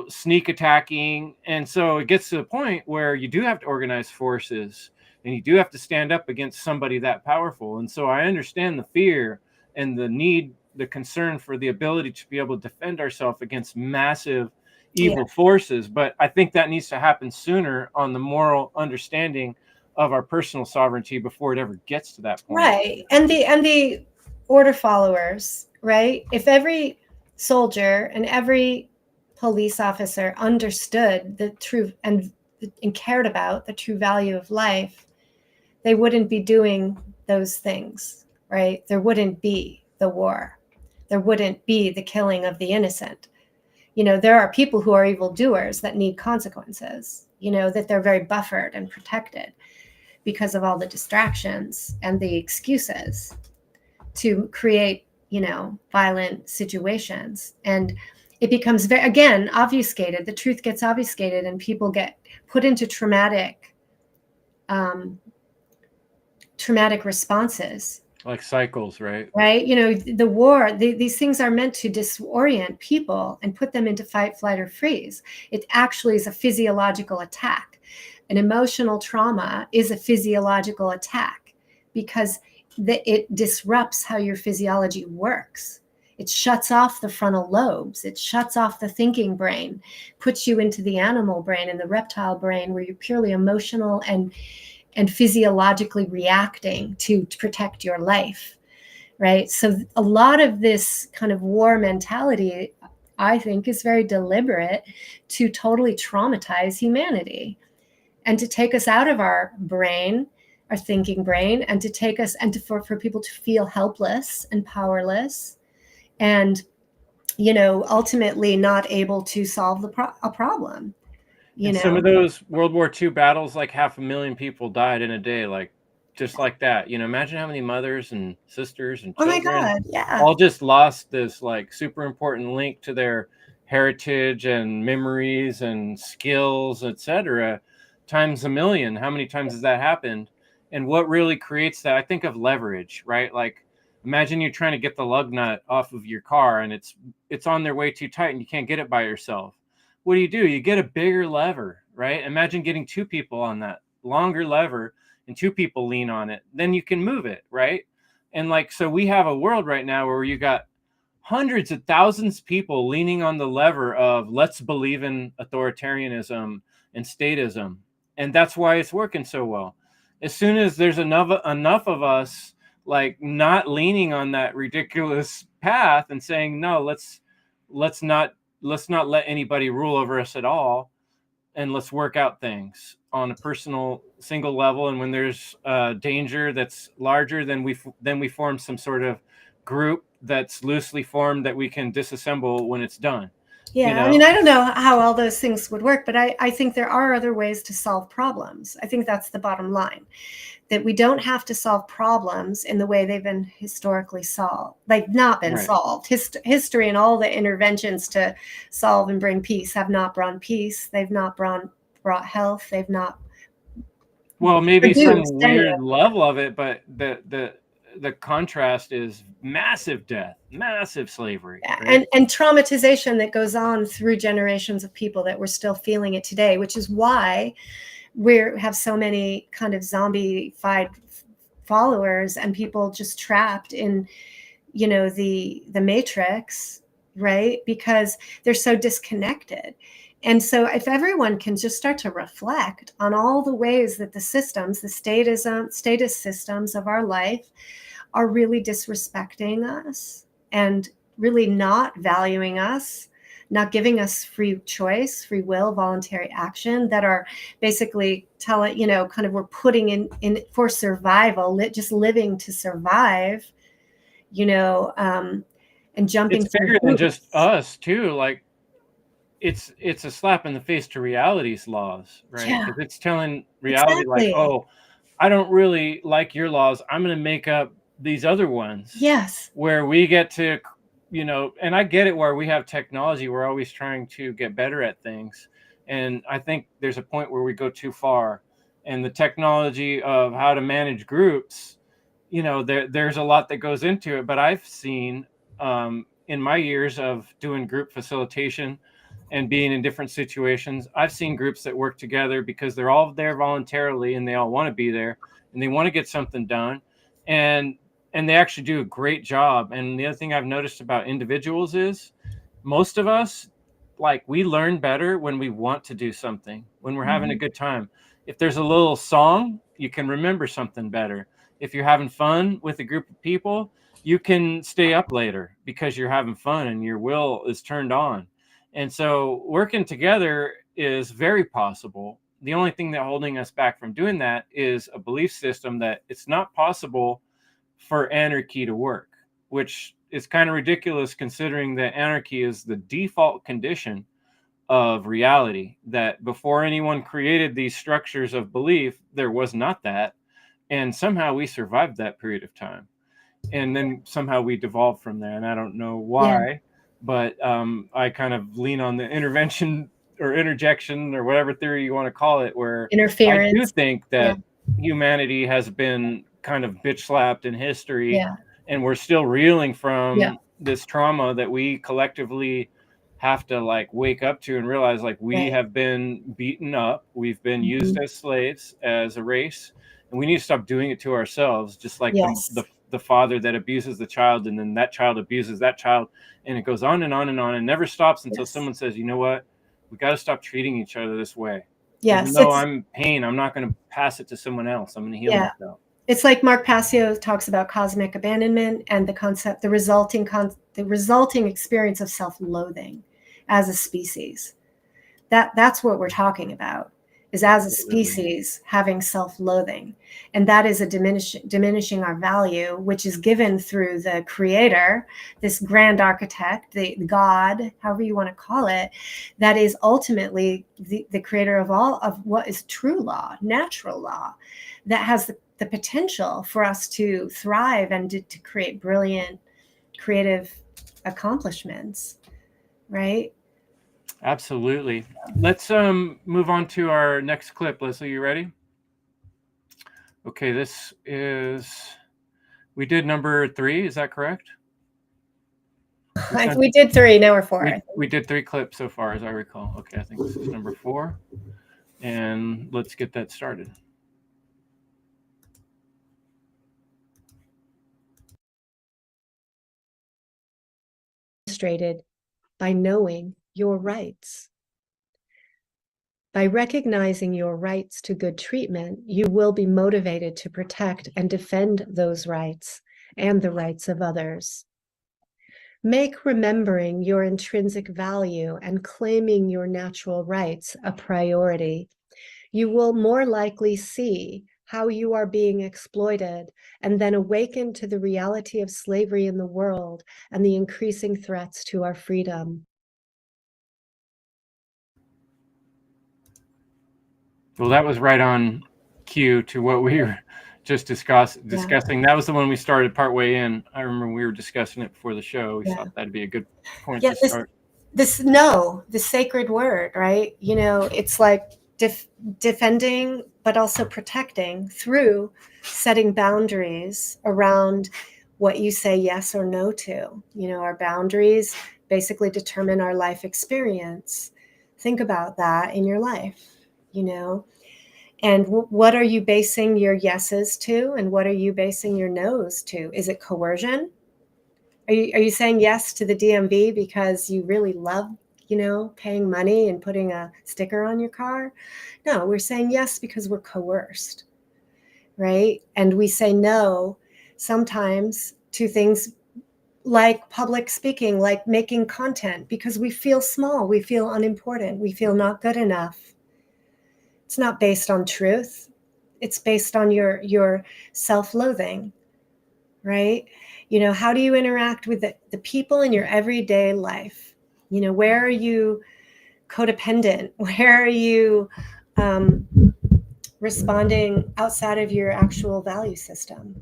A: sneak attacking. And so it gets to the point where you do have to organize forces, and you do have to stand up against somebody that powerful. And so I understand the fear and the need, the concern for the ability to be able to defend ourselves against massive evil forces. But I think that needs to happen sooner on the moral understanding of our personal sovereignty before it ever gets to that point.
B: Right. And the order followers, right? If every soldier and every police officer understood the true and cared about the true value of life, they wouldn't be doing those things, right? There wouldn't be the war. There wouldn't be the killing of the innocent. There are people who are evildoers that need consequences, that they're very buffered and protected because of all the distractions and the excuses to create, violent situations. And it becomes again, obfuscated. The truth gets obfuscated and people get put into traumatic responses.
A: Like cycles, right?
B: Right. The war, these things are meant to disorient people and put them into fight, flight, or freeze. It actually is a physiological attack. An emotional trauma is a physiological attack because it disrupts how your physiology works. It shuts off the frontal lobes. It shuts off the thinking brain, puts you into the animal brain and the reptile brain where you're purely emotional and physiologically reacting to protect your life, right? So a lot of this kind of war mentality, I think, is very deliberate to totally traumatize humanity and to take us out of our brain, our thinking brain, and to take us for people to feel helpless and powerless and, ultimately not able to solve a problem.
A: Some of those World War II battles, like 500,000 people died in a day, like just like that. Imagine how many mothers and sisters and children,
B: oh my God, yeah,
A: all just lost this like super important link to their heritage and memories and skills, etc. times a million. How many times has that happened? And what really creates that? I think of leverage, right? Like imagine you're trying to get the lug nut off of your car and it's on there way too tight and you can't get it by yourself. What do? You get a bigger lever, right? Imagine getting two people on that longer lever and two people lean on it. Then you can move it, right? And so we have a world right now where you got hundreds of thousands of people leaning on the lever of let's believe in authoritarianism and statism. And that's why it's working so well. As soon as there's enough of us like not leaning on that ridiculous path and saying, no, let's not let anybody rule over us at all. and let's work out things on a personal single level. And when there's danger that's larger, then we form some sort of group that's loosely formed that we can disassemble when it's done.
B: Yeah, I mean, I don't know how all those things would work, but I think there are other ways to solve problems. I think that's the bottom line, that we don't have to solve problems in the way they've been historically solved. They've not been solved. History and all the interventions to solve and bring peace have not brought peace. They've not brought health. They've not.
A: Well, maybe some weird level of it, but the contrast is massive death, massive slavery,
B: right? and traumatization that goes on through generations of people that we're still feeling it today, which is why we have so many kind of zombified followers and people just trapped in, you know, the matrix, right? Because they're so disconnected. And so if everyone can just start to reflect on all the ways that the systems, the status systems of our life are really disrespecting us and really not valuing us, not giving us free choice, free will, voluntary action, that are basically telling, you know, kind of we're putting in for survival, just living to survive, you know, and jumping.
A: It's bigger than just us too. Like it's a slap in the face to reality's laws, right?
B: Yeah,
A: because it's telling reality like, oh, I don't really like your laws. I'm going to make up these other ones.
B: Yes.
A: Where we get to, you know, and I get it, where we have technology, we're always trying to get better at things. And I think there's a point where we go too far. And the technology of how to manage groups, you know, there's a lot that goes into it. But I've seen in my years of doing group facilitation and being in different situations, I've seen groups that work together because they're all there voluntarily and they all want to be there and they want to get something done. And they actually do a great job. And the other thing I've noticed about individuals is most of us, like, we learn better when we want to do something, when we're having a good time. If there's a little song, you can remember something better. If you're having fun with a group of people, you can stay up later because you're having fun and your will is turned on. And so working together is very possible. The only thing that's holding us back from doing that is a belief system that it's not possible for anarchy to work, which is kind of ridiculous considering that anarchy is the default condition of reality, that before anyone created these structures of belief, there was not that. And somehow we survived that period of time. And then somehow we devolved from there. And I don't know why, but I kind of lean on the intervention or interjection or whatever theory you want to call it, where
B: interference.
A: I do think that humanity has been kind of bitch slapped in history, and we're still reeling from this trauma that we collectively have to like wake up to and realize, like, we have been beaten up, we've been used as slaves, as a race, and we need to stop doing it to ourselves, just like the father that abuses the child, and then that child abuses that child, and it goes on and on and on and never stops until someone says, you know what, we got to stop treating each other this way. Even though I'm pain, I'm not going to pass it to someone else. I'm going to heal myself.
B: It's like Mark Passio talks about cosmic abandonment and the concept, the resulting experience of self-loathing as a species. That's what we're talking about, is as a species having self-loathing. And that is a diminishing our value, which is given through the creator, this grand architect, the God, however you want to call it, that is ultimately the creator of all of what is true law, natural law, that has the potential for us to thrive and to create brilliant, creative accomplishments, right?
A: Absolutely. Let's move on to our next clip. Leslie, you ready? Okay, this is, we did number 3, is that correct?
B: We did 3, now we're 4.
A: We did 3 clips so far, as I recall. Okay, I think this is number 4. And let's get that started.
B: Demonstrated by knowing your rights. By recognizing your rights to good treatment, you will be motivated to protect and defend those rights and the rights of others. Make remembering your intrinsic value and claiming your natural rights a priority. You will more likely see how you are being exploited and then awaken to the reality of slavery in the world and the increasing threats to our freedom.
A: Well, that was right on cue to what we were just discussing. That was the one we started partway in. I remember we were discussing it before the show. We thought that'd be a good point to start.
B: The sacred word, right? It's like defending, but also protecting through setting boundaries around what you say yes or no to. Our boundaries basically determine our life experience. Think about that in your life, and what are you basing your yeses to, and what are you basing your nos to? Is it coercion? Are you saying yes to the DMV because you really love, paying money and putting a sticker on your car? No, we're saying yes because we're coerced, right? And we say no sometimes to things like public speaking, like making content, because we feel small, we feel unimportant, we feel not good enough. It's not based on truth. It's based on your self-loathing, right? How do you interact with the people in your everyday life? Where are you codependent? Where are you responding outside of your actual value system?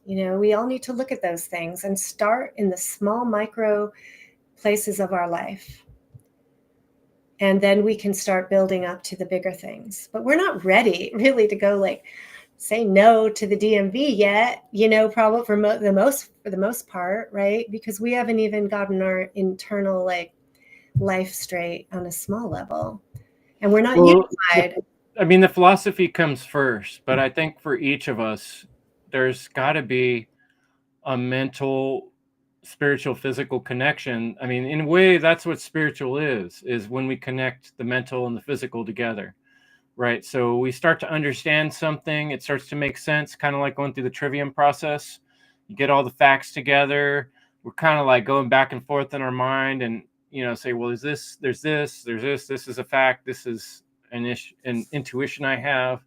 B: We all need to look at those things and start in the small micro places of our life. And then we can start building up to the bigger things. But we're not ready really to go say no to the DMV yet, probably for the most part, right? Because we haven't even gotten our internal life straight on a small level, and we're not unified.
A: I mean, the philosophy comes first, but I think for each of us, there's got to be a mental, spiritual, physical connection. I mean, in a way, that's what spiritual is when we connect the mental and the physical together. Right. So we start to understand something. It starts to make sense, kind of like going through the trivium process. You get all the facts together. We're kind of like going back and forth in our mind and, say, well, there's this, this is a fact. This is an intuition I have.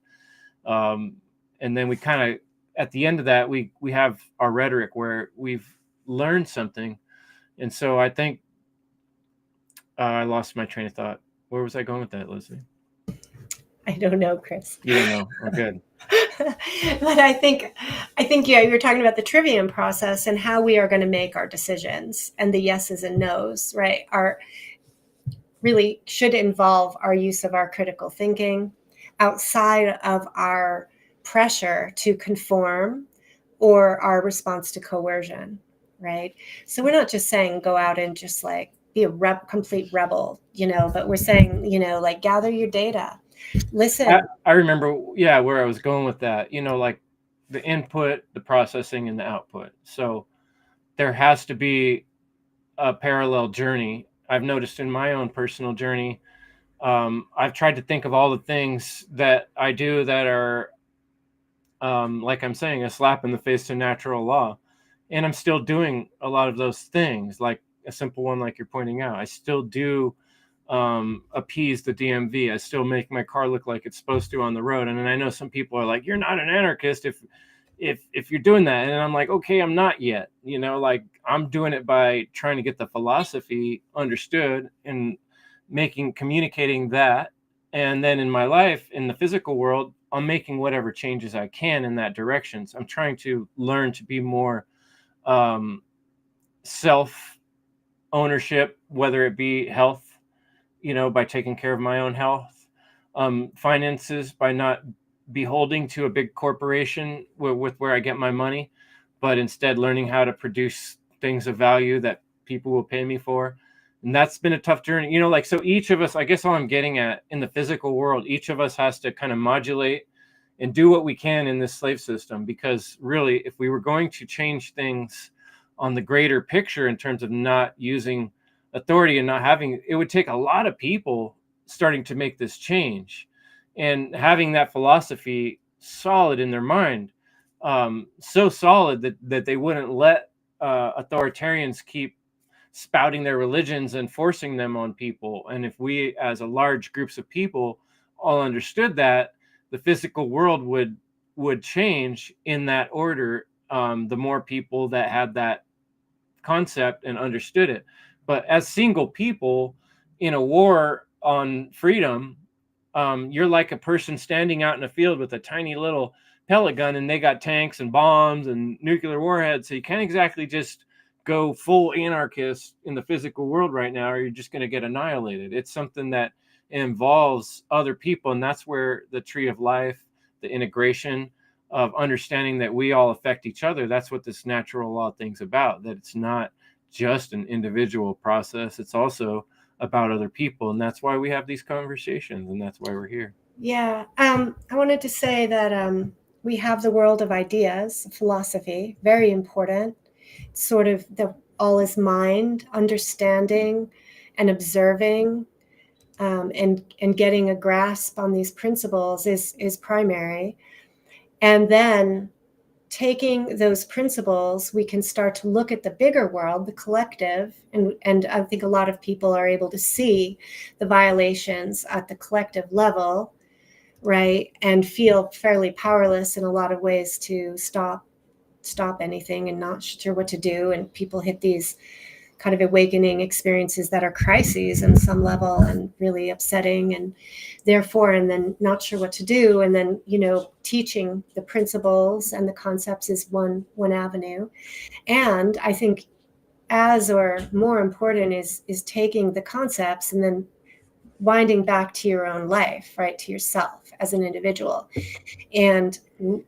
A: And then we kind of, at the end of that, we have our rhetoric where we've learned something. And so I think I lost my train of thought. Where was I going with that, Leslie?
B: I don't know, Chris.
A: You don't know. Oh, good.
B: But I think, yeah, you were talking about the trivium process and how we are going to make our decisions, and the yeses and nos, right, are really should involve our use of our critical thinking outside of our pressure to conform or our response to coercion, right? So we're not just saying go out and just be a complete rebel, but we're saying, gather your data. Listen.
A: I remember, where I was going with that, like the input, the processing, and the output. So there has to be a parallel journey. I've noticed in my own personal journey, I've tried to think of all the things that I do that are, like I'm saying, a slap in the face to natural law. And I'm still doing a lot of those things, like a simple one, like you're pointing out. I still do appease the DMV. I still make my car look like it's supposed to on the road. And then I know some people are like, you're not an anarchist if you're doing that. And I'm like, okay, I'm not yet. I'm doing it by trying to get the philosophy understood and communicating that. And then in my life, in the physical world, I'm making whatever changes I can in that direction. So I'm trying to learn to be more self ownership, whether it be health, by taking care of my own health, finances, by not beholding to a big corporation with where I get my money, but instead learning how to produce things of value that people will pay me for. And that's been a tough journey, so each of us, I guess all I'm getting at in the physical world, each of us has to kind of modulate and do what we can in this slave system, because really, if we were going to change things on the greater picture in terms of not using authority and not having, it would take a lot of people starting to make this change and having that philosophy solid in their mind, so solid that they wouldn't let authoritarians keep spouting their religions and forcing them on people. And if we, as a large groups of people, all understood that, the physical world would change in that order. The more people that had that concept and understood it. But as single people in a war on freedom, you're like a person standing out in a field with a tiny little pellet gun, and they got tanks and bombs and nuclear warheads. So you can't exactly just go full anarchist in the physical world right now, or you're just going to get annihilated. It's something that involves other people, and that's where the tree of life, the integration of understanding that we all affect each other, that's what this natural law thing's about, that it's not just an individual process, it's also about other people. And that's why we have these conversations, and that's why we're here.
B: Yeah. I wanted to say that we have the world of ideas, philosophy, very important. Sort of the all is mind, understanding and observing, and getting a grasp on these principles is primary. And then taking those principles, we can start to look at the bigger world, the collective, and I think a lot of people are able to see the violations at the collective level, right? And feel fairly powerless in a lot of ways to stop anything and not sure what to do. And people hit these kind of awakening experiences that are crises on some level and really upsetting, and therefore, and then not sure what to do. And then, teaching the principles and the concepts is one avenue. And I think or more important is taking the concepts and then winding back to your own life, right? To yourself as an individual, and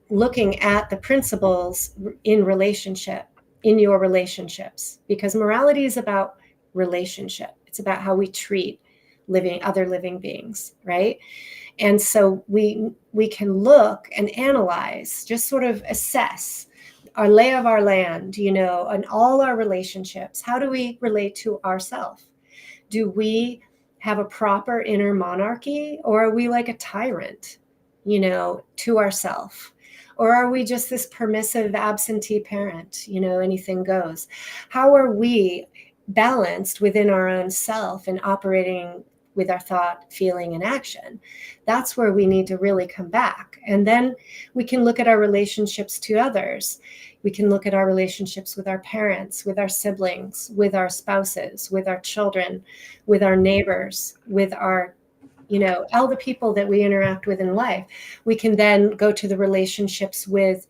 B: looking at the principles in your relationships, because morality is about relationship. It's about how we treat other living beings, right? And so we can look and analyze, just sort of assess our lay of our land, and all our relationships. How do we relate to ourselves? Do we have a proper inner monarchy, or are we like a tyrant, to ourselves? Or are we just this permissive absentee parent, anything goes? How are we balanced within our own self and operating with our thought, feeling, and action? That's where we need to really come back. And then we can look at our relationships to others. We can look at our relationships with our parents, with our siblings, with our spouses, with our children, with our neighbors, with our all the people that we interact with in life. We can then go to the relationships with,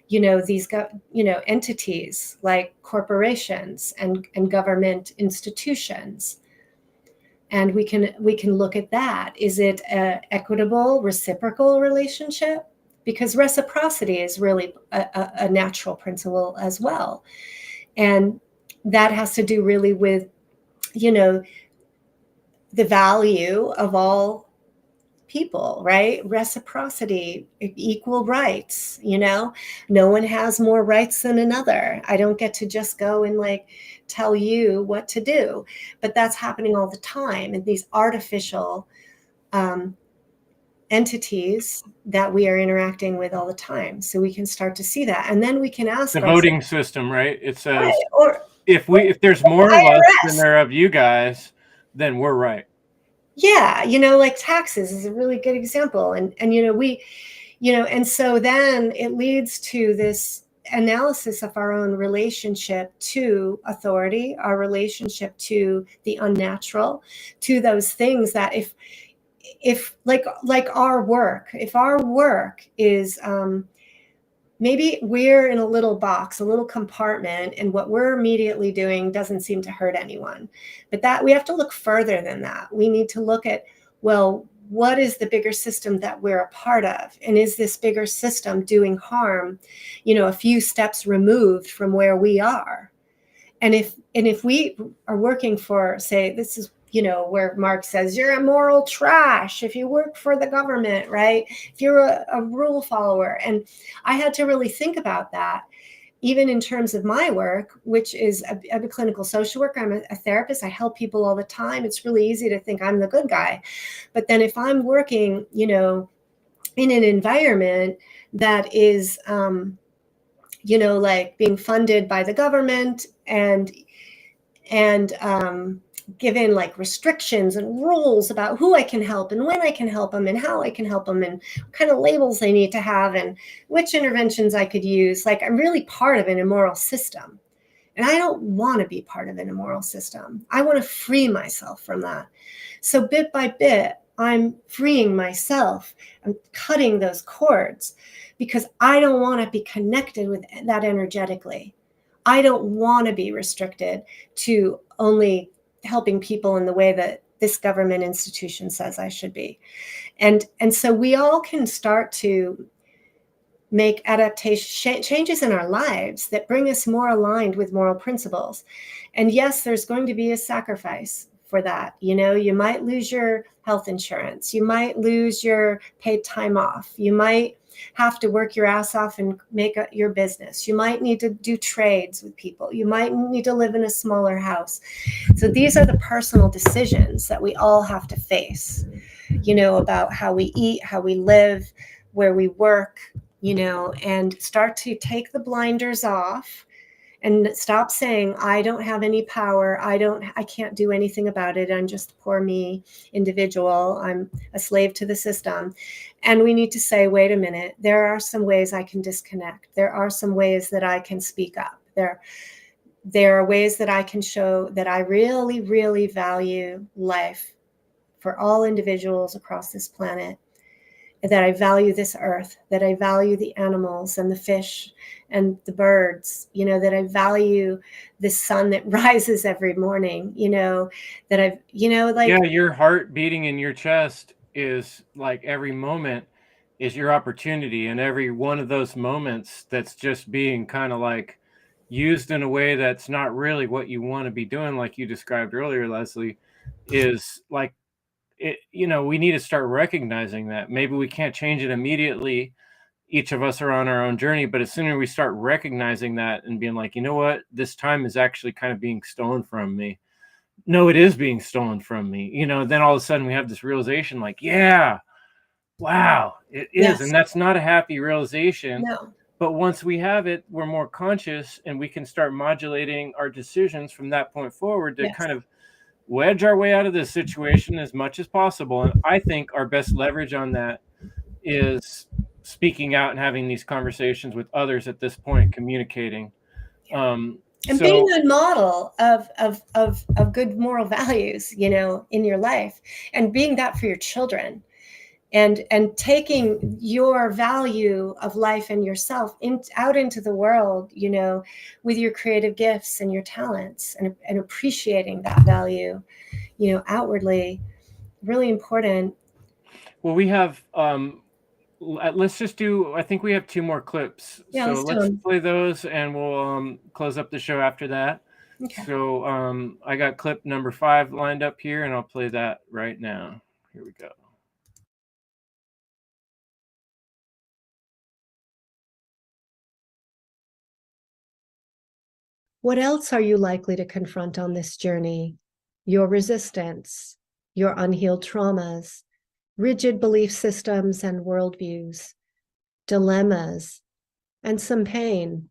B: these, entities like corporations and government institutions. And we can look at that. Is it an equitable, reciprocal relationship? Because reciprocity is really a natural principle as well. And that has to do really with, the value of all people, right? Reciprocity, equal rights, no one has more rights than another. I don't get to just go and tell you what to do, but that's happening all the time. And these artificial entities that we are interacting with all the time. So we can start to see that. And then we can ask
A: the voting system, right? It says,
B: right, or
A: if there's more of us than there are of you guys, then we're right.
B: Yeah, like taxes is a really good example. And we, and so then it leads to this analysis of our own relationship to authority, our relationship to the unnatural, to those things that if like our work, if our work is maybe we're in a little box, a little compartment, and what we're immediately doing doesn't seem to hurt anyone. But that we have to look further than that. We need to look at, well, what is the bigger system that we're a part of? And is this bigger system doing harm, a few steps removed from where we are? And if we are working for, say, this is where Marx says you're a moral trash if you work for the government, right? If you're a rule follower. And I had to really think about that, even in terms of my work, which is I'm a clinical social worker. I'm a therapist. I help people all the time. It's really easy to think I'm the good guy. But then if I'm working, in an environment that is, like being funded by the government, and and given like restrictions and rules about who I can help and when I can help them and how I can help them and what kind of labels they need to have and which interventions I could use. Like I'm really part of an immoral system. And I don't want to be part of an immoral system. I want to free myself from that. So bit by bit, I'm freeing myself. I'm cutting those cords because I don't want to be connected with that energetically. I don't want to be restricted to only helping people in the way that this government institution says I should be. And so we all can start to make adaptation changes in our lives that bring us more aligned with moral principles. And yes, there's going to be a sacrifice for that. You know, you might lose your health insurance, you might lose your paid time off, you might have to work your ass off and make your business, you might need to do trades with people, you might need to live in a smaller house. So these are the personal decisions that we all have to face, you know, about how we eat, how we live, where we work, you know, and start to take the blinders off and stop saying, I don't have any power. I can't do anything about it. I'm just poor me individual. I'm a slave to the system. And we need to say, wait a minute, there are some ways I can disconnect. There are some ways that I can speak up. There are ways that I can show that I really, really value life for all individuals across this planet, that I value this earth, that I value the animals and the fish and the birds, you know, that I value the sun that rises every morning, you know, that I've, you know, like.
A: Yeah, your heart beating in your chest is like every moment is your opportunity. And every one of those moments that's just being kind of like used in a way that's not really what you want to be doing, like you described earlier, Leslie, is like, it, you know, we need to start recognizing that. Maybe we can't change it immediately. Each of us are on our own journey, but as soon as we start recognizing that and being like, you know what, this time is actually kind of being stolen from me. No, it is being stolen from me. You know, then all of a sudden we have this realization like, yeah, wow, it is.
B: Yes.
A: And that's not a happy realization.
B: No.
A: But once we have it, we're more conscious and we can start modulating our decisions from that point forward to
B: Yes.
A: kind of wedge our way out of this situation as much as possible. And I think our best leverage on that is speaking out and having these conversations with others at this point, communicating.
B: And being a model of good moral values, you know, in your life, and being that for your children, and taking your value of life and yourself out into the world, you know, with your creative gifts and your talents, and appreciating that value, you know, outwardly, really important.
A: Well, we have let's just do, I think we have 2 more clips.
B: Yeah,
A: So
B: let's do
A: let's
B: them.
A: play those and we'll close up the show after that.
B: Okay.
A: So I got clip number 5 lined up here and I'll play that right now. Here we go.
C: What else are you likely to confront on this journey? Your resistance, your unhealed traumas, rigid belief systems and worldviews, dilemmas, and some pain.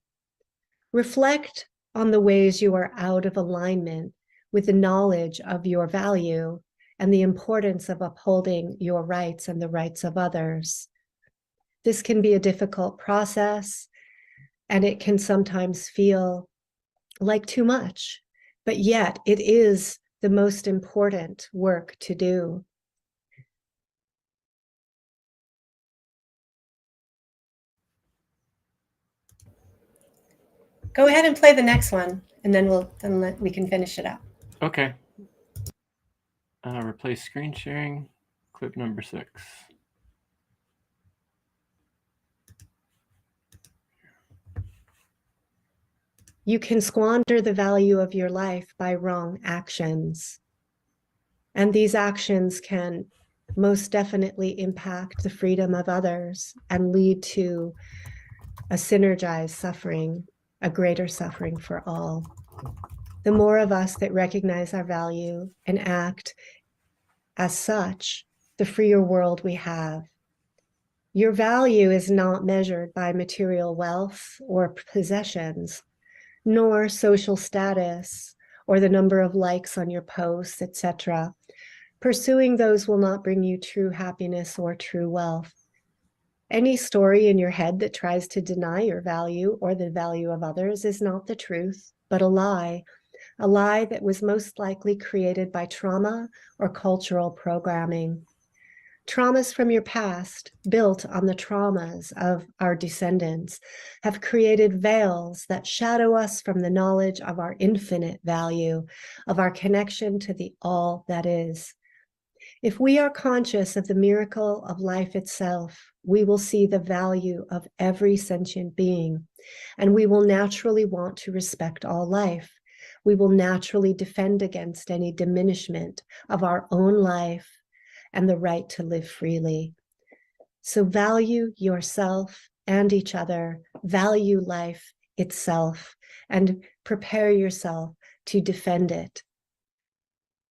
C: Reflect on the ways you are out of alignment with the knowledge of your value and the importance of upholding your rights and the rights of others. This can be a difficult process, and it can sometimes feel like too much, but yet it is the most important work to do.
B: Go ahead and play the next one, and then we can finish it up.
A: Okay. Replace screen sharing, clip number 6.
C: You can squander the value of your life by wrong actions. And these actions can most definitely impact the freedom of others and lead to a synergized suffering, a greater suffering for all. The more of us that recognize our value and act as such, the freer world we have. Your value is not measured by material wealth or possessions, nor social status or the number of likes on your posts, etc. Pursuing those will not bring you true happiness or true wealth. Any story in your head that tries to deny your value or the value of others is not the truth, but a lie that was most likely created by trauma or cultural programming. Traumas from your past, built on the traumas of our descendants, have created veils that shadow us from the knowledge of our infinite value, of our connection to the all that is. If we are conscious of the miracle of life itself, we will see the value of every sentient being, and we will naturally want to respect all life. We will naturally defend against any diminishment of our own life and the right to live freely. So value yourself and each other, value life itself, and prepare yourself to defend it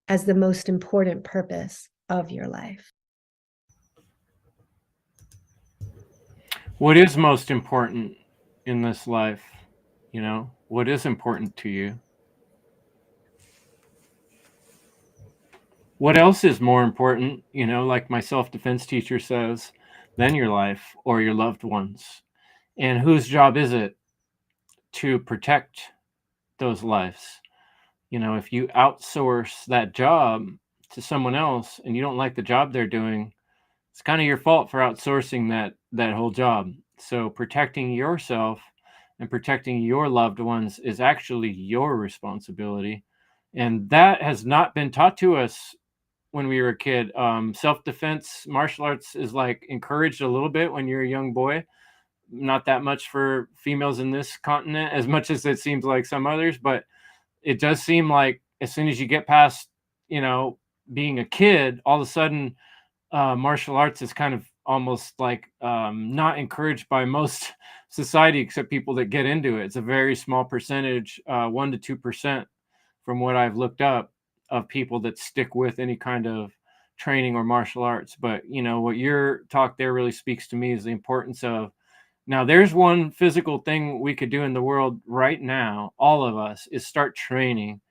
C: as the most important purpose of your life.
A: What is most important in this life? You know, what is important to you? What else is more important, you know, like my self-defense teacher says, than your life or your loved ones? And whose job is it to protect those lives? You know, if you outsource that job to someone else and you don't like the job they're doing, it's kind of your fault for outsourcing that whole job. So protecting yourself and protecting your loved ones is actually your responsibility. And that has not been taught to us when we were a kid. Self-defense martial arts is like encouraged a little bit when you're a young boy. Not that much for females in this continent, as much as it seems like some others, but it does seem like as soon as you get past, you know, being a kid, all of a sudden martial arts is kind of almost like not encouraged by most society, except people that get into it. It's a very small percentage, 1 to 2%, from what I've looked up, of people that stick with any kind of training or martial arts. But you know what your talk there really speaks to me is the importance of, now there's one physical thing we could do in the world right now, all of us, is start training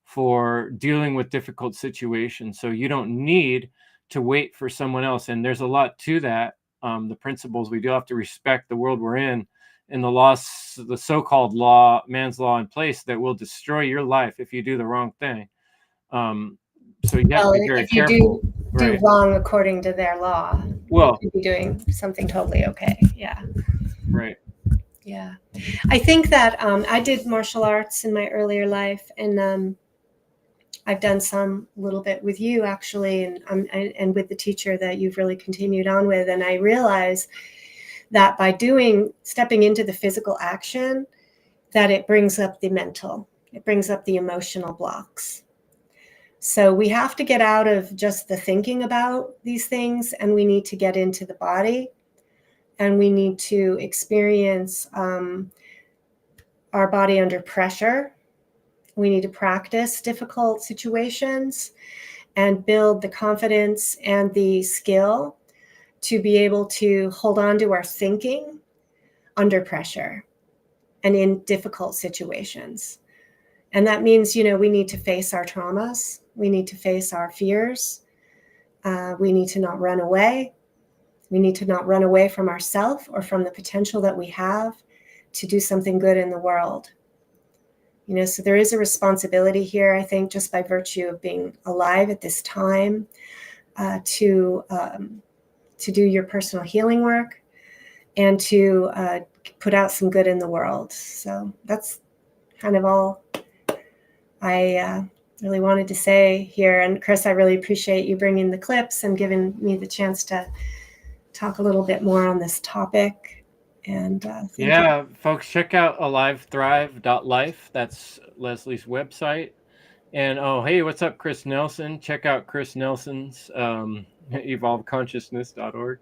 A: for dealing with difficult situations. So you don't need to wait for someone else. And there's a lot to that. The principles, we do have to respect the world we're in and the laws, the so-called law, man's law in place that will destroy your life if you do the wrong thing. So you have to be very
B: if you
A: careful.
B: do wrong according to their law,
A: well,
B: you could be doing something totally okay. Yeah.
A: Right.
B: Yeah. I think that I did martial arts in my earlier life, and I've done some little bit with you actually, and with the teacher that you've really continued on with. And I realize that by stepping into the physical action, that it brings up the mental, it brings up the emotional blocks. So we have to get out of just the thinking about these things, and we need to get into the body, and we need to experience our body under pressure. We need to practice difficult situations and build the confidence and the skill to be able to hold on to our thinking under pressure and in difficult situations. And that means, you know, we need to face our traumas. We need to face our fears. We need to not run away. We need to not run away from ourselves or from the potential that we have to do something good in the world. You know, so there is a responsibility here, I think, just by virtue of being alive at this time, to do your personal healing work and to put out some good in the world. So that's kind of all I really wanted to say here. And Chris, I really appreciate you bringing the clips and giving me the chance to talk a little bit more on this topic. And thank you.
A: Folks, check out alivethrive.life. That's Leslie's website. And oh, hey, what's up, Chris Nelson? Check out Chris Nelson's evolveconsciousness.org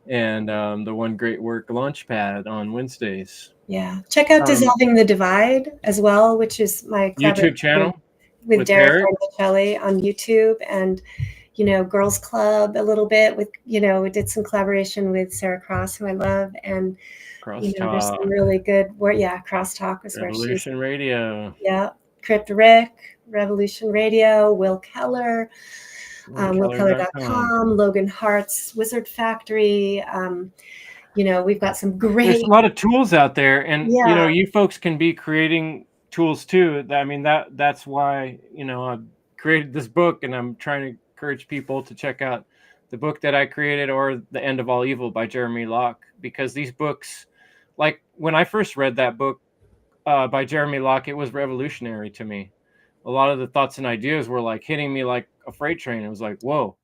A: and the One Great Work Launchpad on Wednesdays.
B: Yeah, check out Dissolving the Divide as well, which is my
A: YouTube channel
B: with Derek Shelley on YouTube, and you know, Girls Club a little bit with, you know, we did some collaboration with Sarah Cross, who I love, and you know, there's some really good work. Yeah, Crosstalk was
A: Revolution
B: where she's
A: Radio.
B: Yeah, Crypt Rick, Revolution Radio, Will Keller, willkeller.com, Logan Hart's Wizard Factory. We've got some great...
A: There's a lot of tools out there, and you folks can be creating tools too. I mean, that's why I've created this book, and I'm trying to encourage people to check out the book that I created, or The End of All Evil by Jeremy Locke, because these books, like when I first read that book by Jeremy Locke, it was revolutionary to me. A lot of the thoughts and ideas were like hitting me like a freight train. It was like, whoa,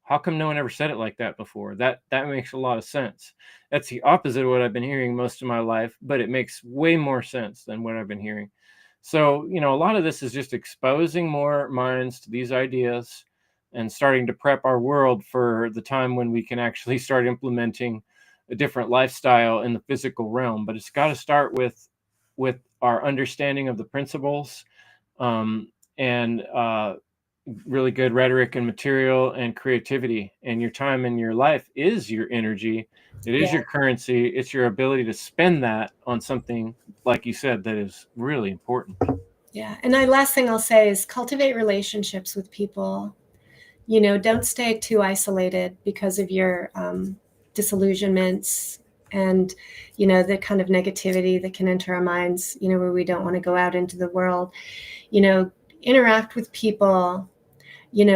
A: how come no one ever said it like that before? That makes a lot of sense. That's the opposite of what I've been hearing most of my life, but it makes way more sense than what I've been hearing. So, a lot of this is just exposing more minds to these ideas and starting to prep our world for the time when we can actually start implementing a different lifestyle in the physical realm. But it's got to start with our understanding of the principles, and really good rhetoric and material and creativity. And your time in your life is your energy. It is your currency. It's your ability to spend that on something, like you said, that is really important.
B: Yeah. And the last thing I'll say is cultivate relationships with people. Don't stay too isolated because of your disillusionments and, the kind of negativity that can enter our minds, where we don't want to go out into the world. Interact with people,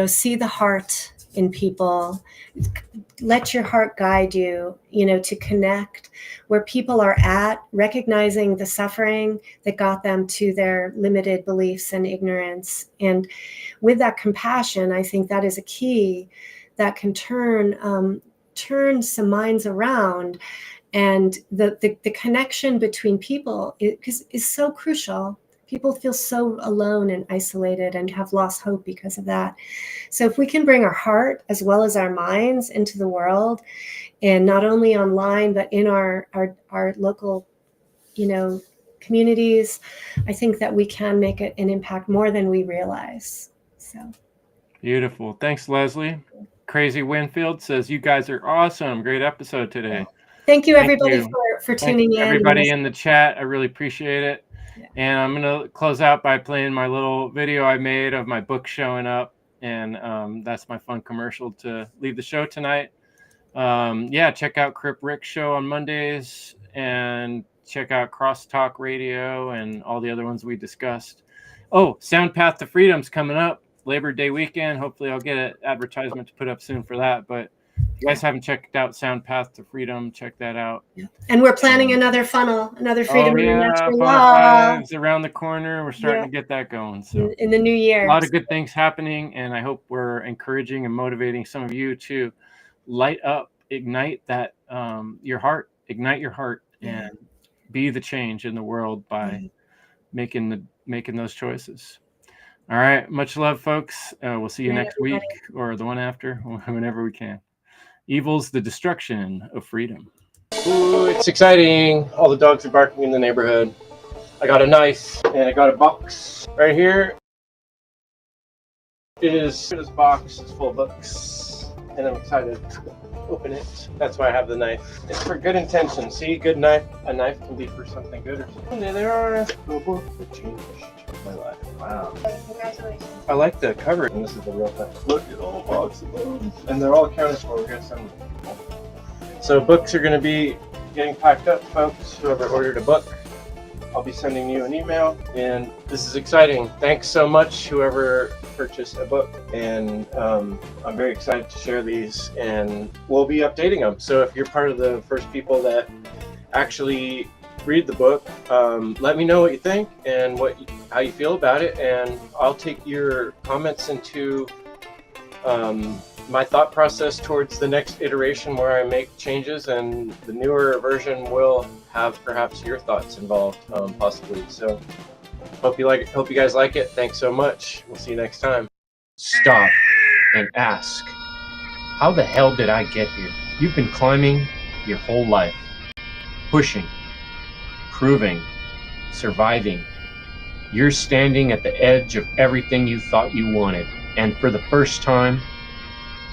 B: see the heart in people, let your heart guide you, to connect where people are at, recognizing the suffering that got them to their limited beliefs and ignorance. And with that compassion, I think that is a key that can turn some minds around. And the connection between people is so crucial. People feel so alone and isolated and have lost hope because of that. So if we can bring our heart as well as our minds into the world, and not only online, but in our local, communities, I think that we can make an impact more than we realize. So
A: beautiful. Thanks, Leslie. Crazy Winfield says, you guys are awesome. Great episode today.
B: Thank you, everybody, for tuning in.
A: Everybody in the chat, I really appreciate it. And I'm going to close out by playing my little video I made of my book showing up. And that's my fun commercial to leave the show tonight. Check out Crip Rick Show on Mondays, and check out Crosstalk Radio and all the other ones we discussed. Oh, Sound Path to Freedom's coming up, Labor Day weekend. Hopefully I'll get an advertisement to put up soon for that. But if you guys haven't checked out Sound Path to Freedom, check that out. Yeah.
B: And we're planning another funnel, another Freedom in Natural Law.
A: It's around the corner. We're starting to get that going. So
B: in the new year.
A: A lot of good things happening, and I hope we're encouraging and motivating some of you to light up, ignite that your heart, and be the change in the world by making those choices. All right. Much love, folks. We'll see you next week or the one after, whenever we can. Evil's the destruction of freedom. Ooh, it's exciting. All the dogs are barking in the neighborhood. I got a knife and I got a box right here. This box is full of books, and I'm excited to open it. That's why I have the knife. It's for good intention. See, good knife. A knife can be for something good or something. And there are a book that changed my life. Wow.
B: Congratulations.
A: I like the cover, and this is the real thing. Look at all the boxes, and they're all accounted for. We're gonna send them to people. So books are gonna be getting packed up, folks. Whoever ordered a book, I'll be sending you an email, and this is exciting. Thanks so much, whoever purchased a book, and I'm very excited to share these, and we'll be updating them. So if you're part of the first people that actually read the book, let me know what you think and how you feel about it, and I'll take your comments into my thought process towards the next iteration where I make changes, and the newer version will have perhaps your thoughts involved, possibly. So hope you guys like it. Thanks so much. We'll see you next time. Stop and ask, how the hell did I get here? You've been climbing your whole life, pushing, proving, surviving. You're standing at the edge of everything you thought you wanted, and for the first time,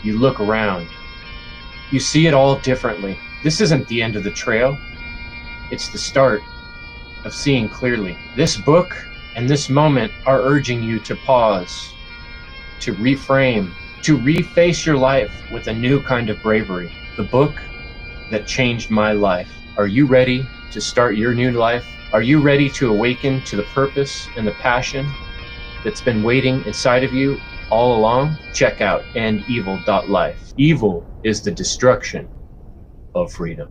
A: you look around. You see it all differently. This isn't the end of the trail. It's the start of seeing clearly. This book and this moment are urging you to pause, to reframe, to reface your life with a new kind of bravery. The book that changed my life. Are you ready to start your new life? Are you ready to awaken to the purpose and the passion that's been waiting inside of you all along? Check out endevil.life. Evil is the destruction of freedom.